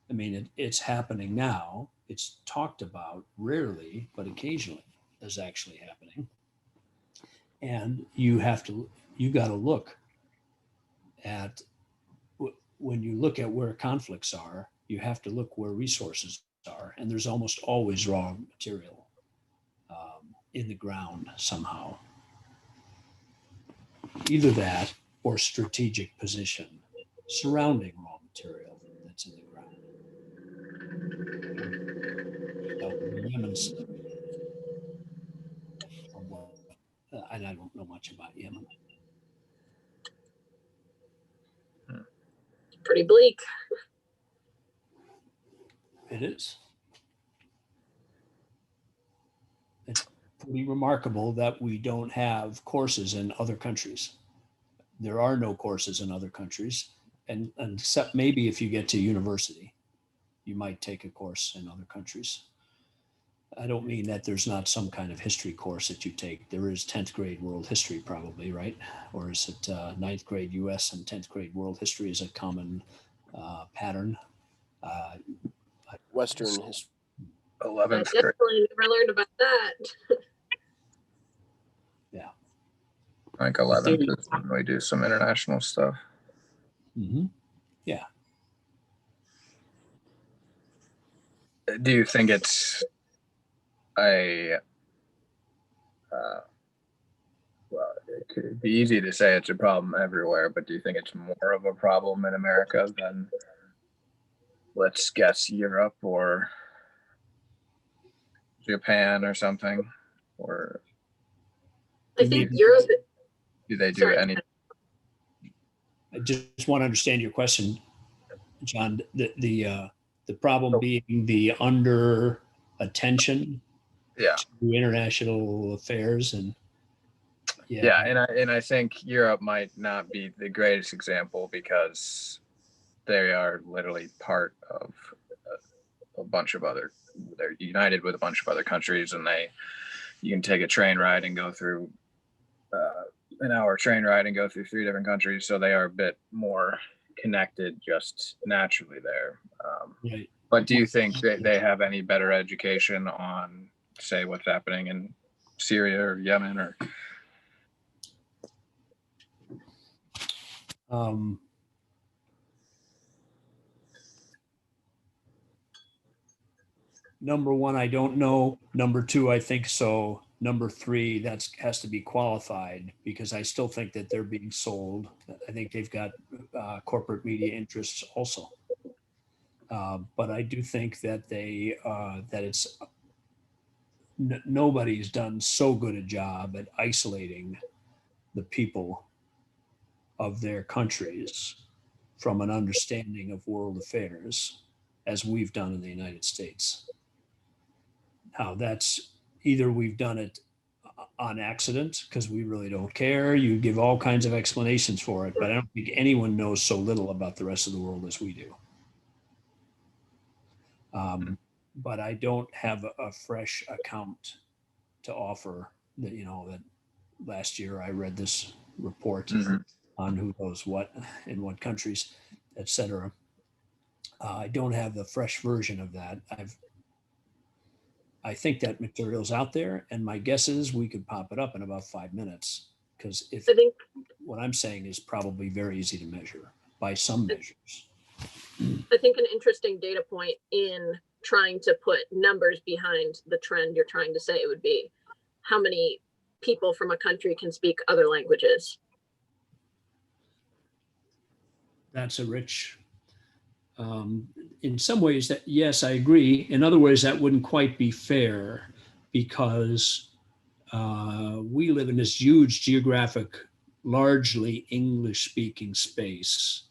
I mean, it's happening now. It's talked about rarely, but occasionally is actually happening. And you got to look at, when you look at where conflicts are, you have to look where resources are. And there's almost always raw material in the ground somehow. Either that or strategic position surrounding raw material that's in the ground. The Yemen stuff, and I don't know much about Yemen.
Pretty bleak.
It is. It's pretty remarkable that we don't have courses in other countries. There are no courses in other countries, and except maybe if you get to university, you might take a course in other countries. I don't mean that there's not some kind of history course that you take. There is 10th grade world history probably, right? Or is it 9th grade US and 10th grade world history is a common pattern?
Western history.
I
11th grade.
definitely never learned about that.
Yeah.
I think 11th is when we do some international stuff.
Mm-hmm. Yeah.
Do you think it's a well, it could be easy to say it's a problem everywhere, but do you think it's more of a problem in America than, let's guess, Europe or Japan or something? Or
I think Europe.
do they do
Sorry.
any?
I just want to understand your question, John. The problem being the under attention
Yeah.
to international affairs and
Yeah, and I think Europe might not be the greatest example because they are literally part of a bunch of other. They're united with a bunch of other countries, and you can take a train ride and go through an hour train ride and go through 3 different countries. So they are a bit more connected just naturally there.
right.
But do you think that they have any better education on, say, what's happening in Syria or Yemen or?
Number one, I don't know. Number two, I think so. Number three, that has to be qualified because I still think that they're being sold. I think they've got corporate media interests also. But I do think that nobody's done so good a job at isolating the people of their countries from an understanding of world affairs as we've done in the United States. Now, that's either we've done it on accident because we really don't care. You give all kinds of explanations for it, but I don't think anyone knows so little about the rest of the world as we do. But I don't have a fresh account to offer that, that last year I read this report on who knows what in what countries, et cetera. I don't have the fresh version of that. I think that material's out there, and my guess is we could pop it up in about 5 minutes because
I think
what I'm saying is probably very easy to measure by some measures.
I think an interesting data point in trying to put numbers behind the trend you're trying to say would be how many people from a country can speak other languages.
That's a rich, in some ways that, yes, I agree. In other ways, that wouldn't quite be fair because we live in this huge geographic, largely English speaking space,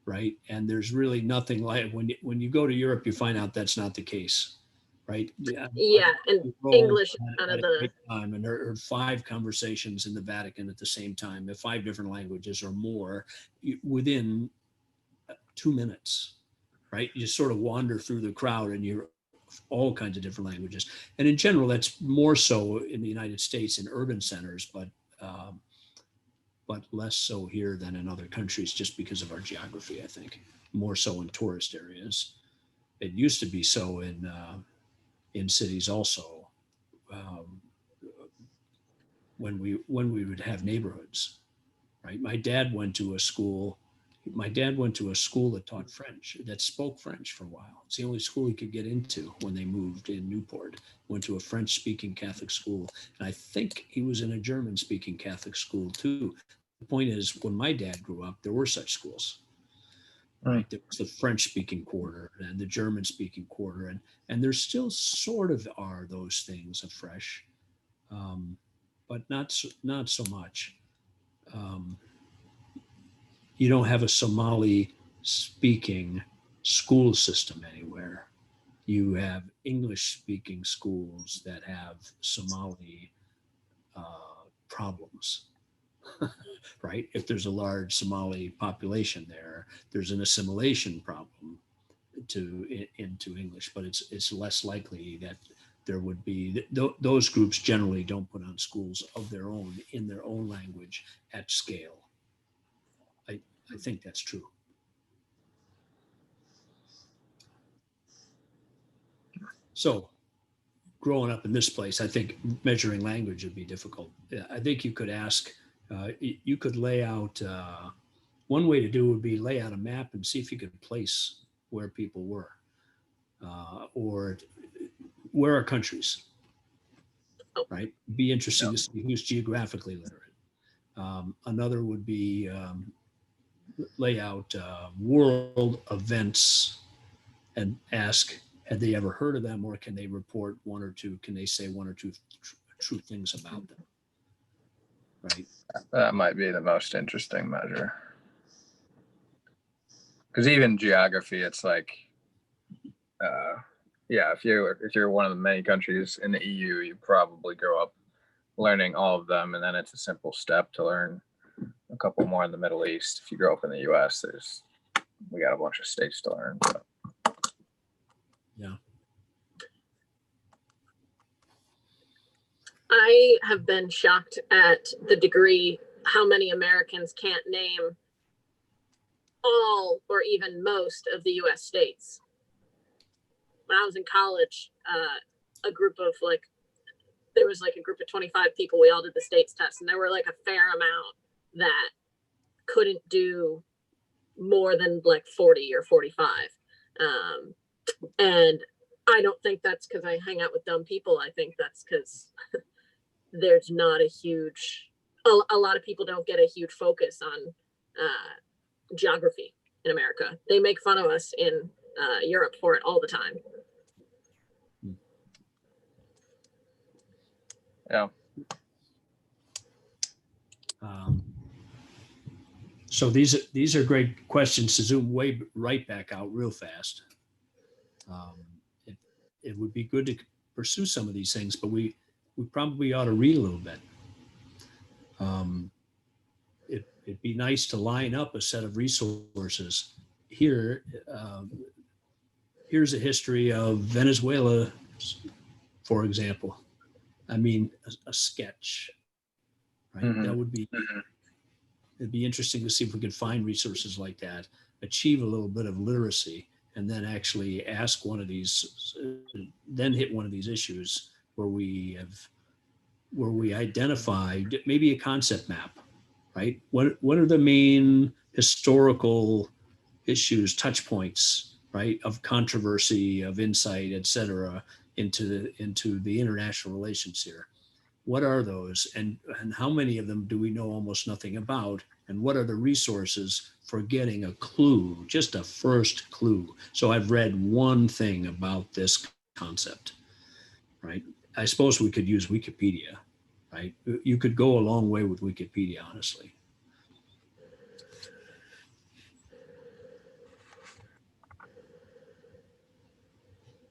right? And there's really nothing like when you go to Europe, you find out that's not the case, right?
Yeah, and English is kind of the
time, and there are 5 conversations in the Vatican at the same time, in 5 different languages or more within 2 minutes, right? You just sort of wander through the crowd and you're all kinds of different languages. And in general, that's more so in the United States in urban centers, but less so here than in other countries just because of our geography, I think. More so in tourist areas. It used to be so in cities also, when we would have neighborhoods, right? My dad went to a school that taught French, that spoke French for a while. It's the only school he could get into when they moved in Newport. Went to a French-speaking Catholic school. And I think he was in a German-speaking Catholic school too. The point is, when my dad grew up, there were such schools, right? There was the French-speaking quarter and the German-speaking quarter. And there still sort of are those things afresh, but not so much. You don't have a Somali speaking school system anywhere. You have English speaking schools that have Somali problems, right? If there's a large Somali population there, there's an assimilation problem into English, but it's less likely that there would be those groups generally don't put on schools of their own in their own language at scale. I think that's true. So growing up in this place, I think measuring language would be difficult. I think you could ask, you could lay out, one way to do it would be lay out a map and see if you could place where people were, or where are countries, right? Be interesting to see who's geographically literate. Another would be lay out world events and ask, had they ever heard of them, or can they report one or two, can they say one or two true things about them, right?
That might be the most interesting measure. Because even geography, it's like, yeah, if you're one of the many countries in the EU, you probably grow up learning all of them, and then it's a simple step to learn a couple more in the Middle East. If you grow up in the US, we got a bunch of states to learn. So.
Yeah.
I have been shocked at the degree how many Americans can't name all or even most of the US states. When I was in college, a group of there was a group of 25 people. We all did the states test, and there were a fair amount that couldn't do more than 40 or 45. And I don't think that's because I hang out with dumb people. I think that's because there's not a lot of people don't get a huge focus on geography in America. They make fun of us in Europe for it all the time.
Yeah.
So these are great questions to zoom right back out real fast. It would be good to pursue some of these things, but we probably ought to read a little bit. It'd be nice to line up a set of resources here. Here's a history of Venezuela, for example. I mean, a sketch, right?
Mm-hmm.
That would be, it'd be interesting to see if we could find resources like that, achieve a little bit of literacy, and then actually ask one of these, then hit one of these issues where we identify maybe a concept map, right? What are the main historical issues, touch points, right, of controversy, of insight, et cetera, into the international relations here? What are those, and how many of them do we know almost nothing about? And what are the resources for getting a clue, just a first clue? So I've read one thing about this concept, right? I suppose we could use Wikipedia, right? You could go a long way with Wikipedia, honestly.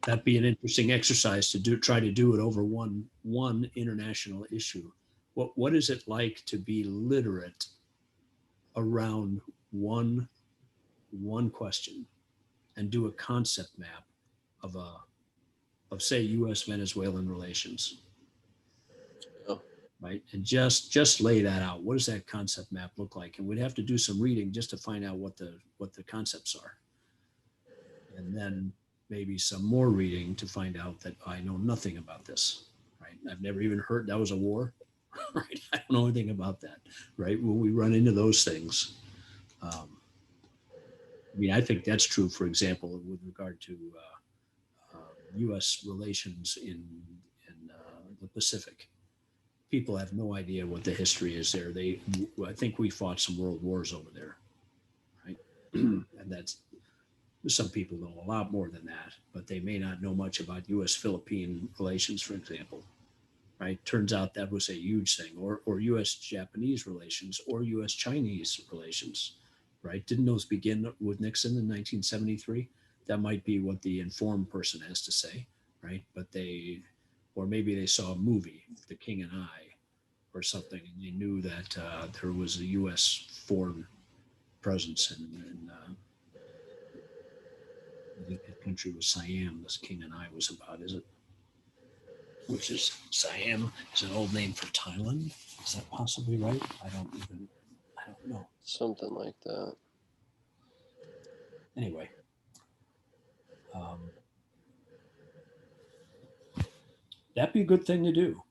That'd be an interesting exercise to try to do it over one international issue. What is it like to be literate around one question, and do a concept map of of say U.S. Venezuelan relations.
Oh.
Right, and just lay that out. What does that concept map look like? And we'd have to do some reading just to find out what the concepts are, and then maybe some more reading to find out that I know nothing about this. Right, I've never even heard that was a war. Right, I don't know anything about that. Right, when we run into those things, I mean, I think that's true. For example, with regard to U.S. relations in the Pacific. People have no idea what the history is there. I think we fought some world wars over there, right? And that's, some people know a lot more than that, but they may not know much about U.S.-Philippine relations, for example, right? Turns out that was a huge thing, or U.S.-Japanese relations, or U.S.-Chinese relations, right? Didn't those begin with Nixon in 1973? That might be what the informed person has to say, right? But or maybe they saw a movie, The King and I, or something, and they knew that there was a U.S. foreign presence in I think that country was Siam. This King and I was about, is it? Which is Siam is an old name for Thailand. Is that possibly right? I don't know.
Something like that.
Anyway. That'd be a good thing to do.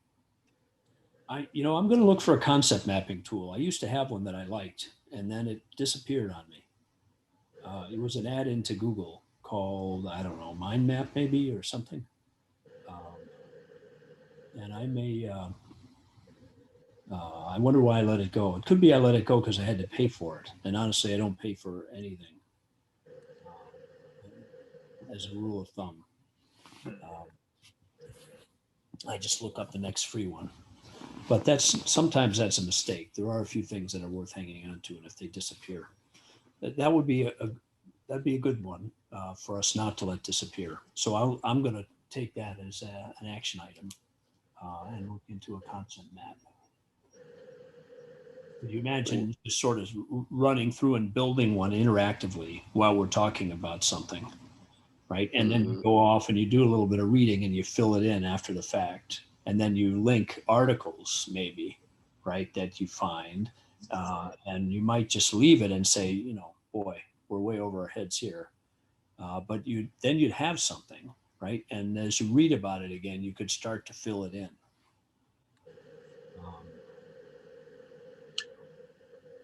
I'm going to look for a concept mapping tool. I used to have one that I liked, and then it disappeared on me. It was an add into Google called, I don't know, Mind Map maybe or something. And I may, I wonder why I let it go. It could be I let it go because I had to pay for it. And honestly, I don't pay for anything as a rule of thumb. I just look up the next free one. But sometimes that's a mistake. There are a few things that are worth hanging on to, and if they disappear, that would be that'd be a good one for us not to let disappear. So I'm going to take that as an action item and look into a concept map. Could you imagine just sort of running through and building one interactively while we're talking about something, right? And then you go off and you do a little bit of reading and you fill it in after the fact. And then you link articles maybe, right, that you find. And you might just leave it and say, boy, we're way over our heads here. But then you'd have something, right? And as you read about it again, you could start to fill it in.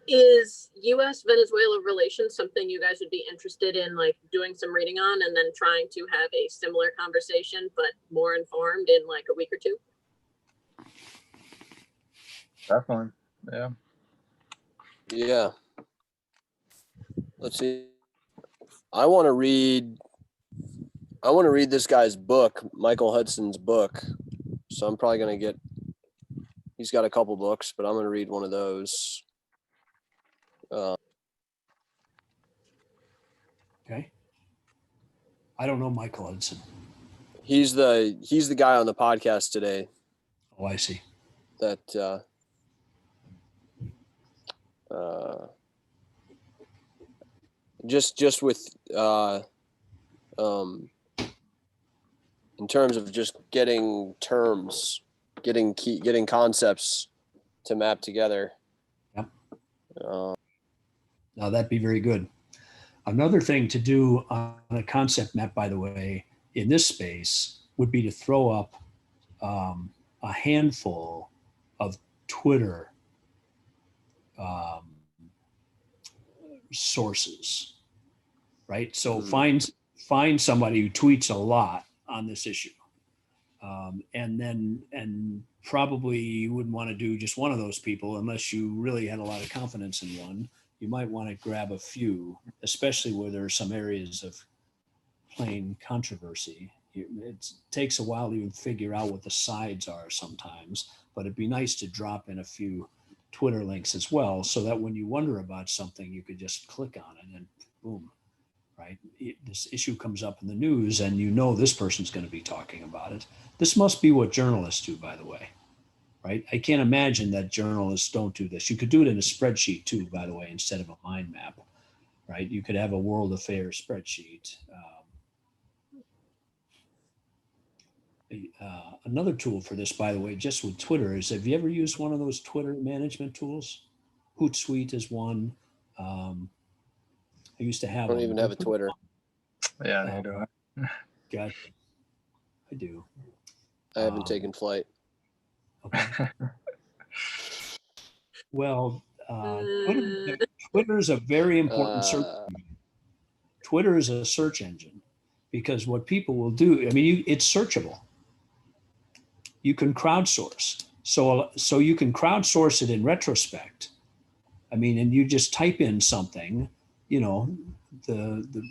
Is U.S. Venezuela relations something you guys would be interested in, like doing some reading on and then trying to have a similar conversation, but more informed in like a week or two?
Definitely. Yeah.
Yeah. Let's see. I want to read this guy's book, Michael Hudson's book. So I'm probably going to he's got a couple books, but I'm going to read one of those.
Okay. I don't know Michael Hudson.
He's the guy on the podcast today.
Oh, I see.
That just with in terms of just getting terms, getting concepts to map together.
Yep. Now that'd be very good. Another thing to do on a concept map, by the way, in this space would be to throw up a handful of Twitter sources, right? So find somebody who tweets a lot on this issue. And probably you wouldn't want to do just one of those people unless you really had a lot of confidence in one. You might want to grab a few, especially where there are some areas of plain controversy. It takes a while to even figure out what the sides are sometimes, but it'd be nice to drop in a few Twitter links as well, so that when you wonder about something, you could just click on it and boom, right? This issue comes up in the news and this person's going to be talking about it. This must be what journalists do, by the way, right? I can't imagine that journalists don't do this. You could do it in a spreadsheet too, by the way, instead of a mind map, right? You could have a world affairs spreadsheet. Another tool for this, by the way, just with Twitter, is have you ever used one of those Twitter management tools? Hootsuite is one. I used to
I
have
don't
them.
even have a Twitter.
Yeah, they do.
Gotcha. I do.
I haven't taken flight.
Okay. Well,
Mm,
Twitter is a very important search.
Uh,
Twitter is a search engine because what people will do, I mean, it's searchable. You can crowdsource. So you can crowdsource it in retrospect. I mean, and you just type in something, you know, the, the,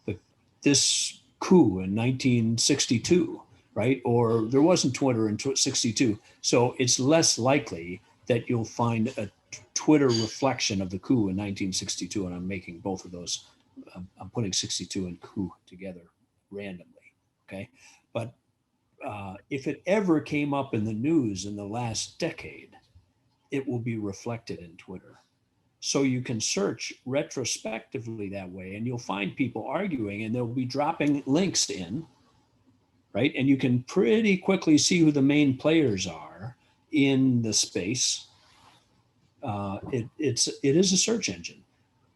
the this coup in 1962, right? Or there wasn't Twitter in 62. So it's less likely that you'll find a Twitter reflection of the coup in 1962. And I'm making both of those. I'm putting 62 and coup together randomly. Okay. But if it ever came up in the news in the last decade, it will be reflected in Twitter. So you can search retrospectively that way, and you'll find people arguing, and they'll be dropping links in, right? And you can pretty quickly see who the main players are in the space. It is a search engine.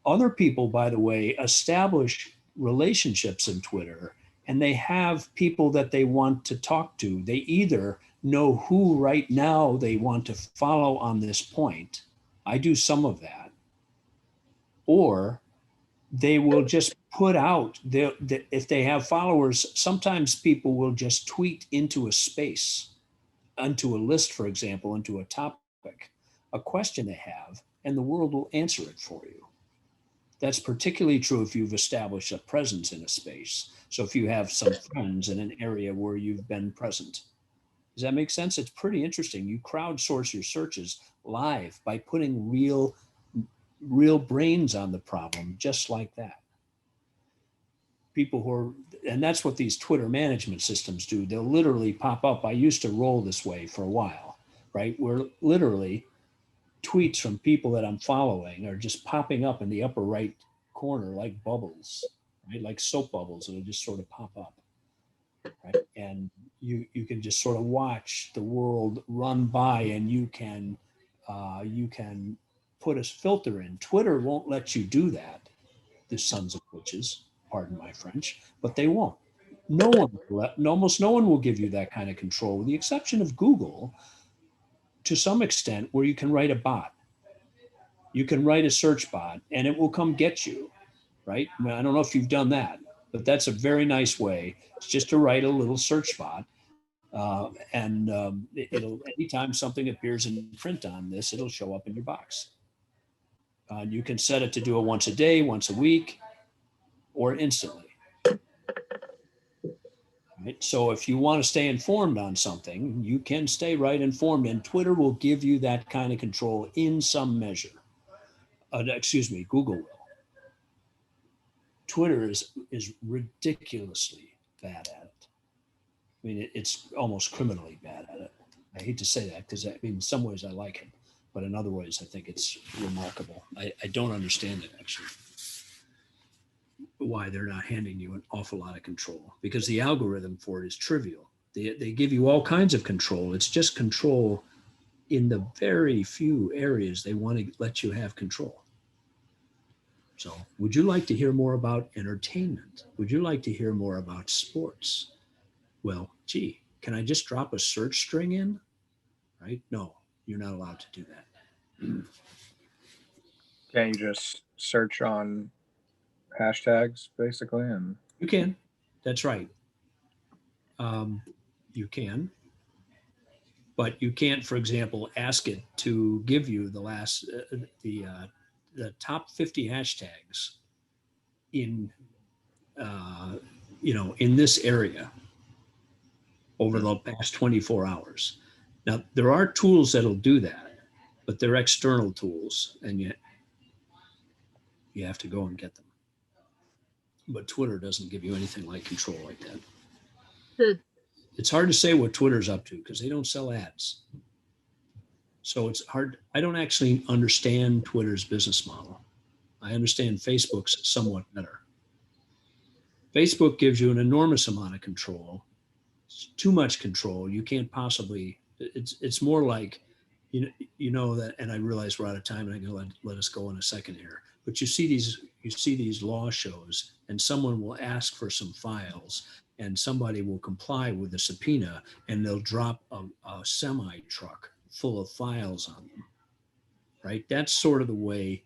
Other people, by the way, establish relationships in Twitter, and they have people that they want to talk to. They either know who right now they want to follow on this point. I do some of that. Or they will just put out if they have followers. Sometimes people will just tweet into a space, onto a list, for example, into a topic, a question they have, and the world will answer it for you. That's particularly true if you've established a presence in a space. So if you have some friends in an area where you've been present. Does that make sense? It's pretty interesting. You crowdsource your searches live by putting real brains on the problem, just like that. People who are, and that's what these Twitter management systems do. They'll literally pop up. I used to roll this way for a while, right? Where literally tweets from people that I'm following are just popping up in the upper right corner like bubbles, right? Like soap bubbles. It'll just sort of pop up, right? And you can just sort of watch the world run by, and you can put a filter in. Twitter won't let you do that. The sons of witches, pardon my French, but they won't. Almost no one will give you that kind of control, with the exception of Google, to some extent, where you can write a bot. You can write a search bot, and it will come get you, right? I mean, I don't know if you've done that, but that's a very nice way. It's just to write a little search bot. It'll, anytime something appears in print on this, it'll show up in your box. You can set it to do it once a day, once a week, or instantly. Right? So if you want to stay informed on something, you can stay right informed, and Twitter will give you that kind of control in some measure. Google will. Twitter is ridiculously bad at it. I mean, it's almost criminally bad at it. I hate to say that because in some ways I like it, but in other ways I think it's remarkable. I don't understand it, actually, why they're not handing you an awful lot of control, because the algorithm for it is trivial. They give you all kinds of control. It's just control in the very few areas they want to let you have control. So would you like to hear more about entertainment? Would you like to hear more about sports? Well, gee, can I just drop a search string in? Right? No, you're not allowed to do that.
Can't you just search on hashtags basically? And
You can. That's right. You can. But you can't, for example, ask it to give you the top 50 hashtags in in this area over the past 24 hours. Now, there are tools that'll do that, but they're external tools, and yet you have to go and get them. But Twitter doesn't give you anything like control like that.
Hmm.
It's hard to say what Twitter's up to because they don't sell ads. So it's hard. I don't actually understand Twitter's business model. I understand Facebook's somewhat better. Facebook gives you an enormous amount of control too much control. You can't possibly. It's more like, you know that. And I realize we're out of time, and I'm going to let us go in a second here. But you see these law shows, and someone will ask for some files, and somebody will comply with the subpoena, and they'll drop a semi truck full of files on them. Right? That's sort of the way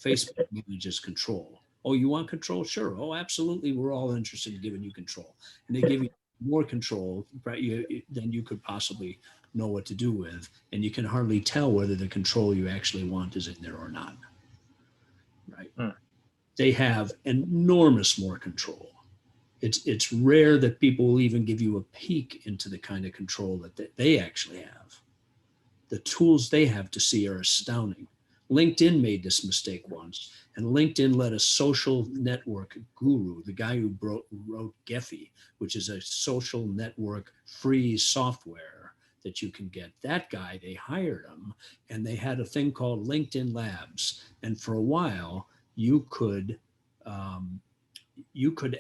Facebook manages control. Oh, you want control? Sure. Oh, absolutely. We're all interested in giving you control, and they give you more control, right, than you could possibly know what to do with, and you can hardly tell whether the control you actually want is in there or not. Right? They have enormous more control. It's rare that people will even give you a peek into the kind of control that they actually have. The tools they have to see are astounding. LinkedIn made this mistake once, and LinkedIn let a social network guru, the guy who wrote Gephi, which is a social network free software that you can get. That guy, they hired him, and they had a thing called LinkedIn Labs. And for a while, you could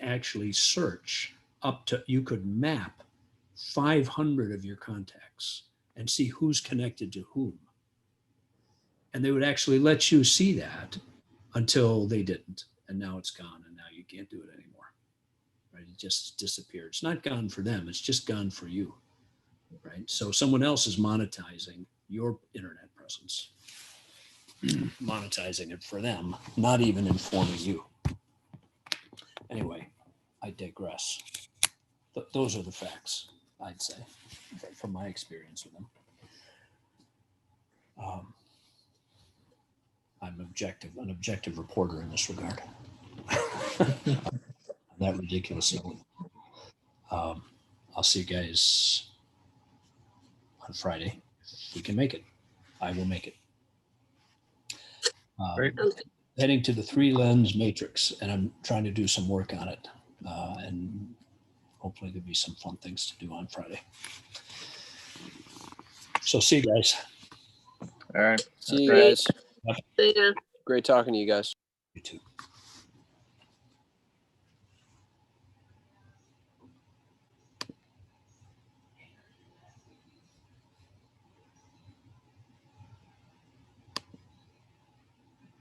actually search you could map 500 of your contacts and see who's connected to whom. And they would actually let you see that until they didn't. And now it's gone, and now you can't do it anymore. Right? It just disappeared. It's not gone for them, it's just gone for you. Right? So someone else is monetizing your internet presence, monetizing it for them, not even informing you. Anyway, I digress. Those are the facts, I'd say, from my experience with them. I'm an objective reporter in this regard. That ridiculous. I'll see you guys on Friday. If we can make it. I will make it.
Great.
Heading to the 3-lens matrix, and I'm trying to do some work on it. And hopefully there'll be some fun things to do on Friday. So see you guys.
All right.
See you guys.
Yeah.
Great talking to you guys.
You too.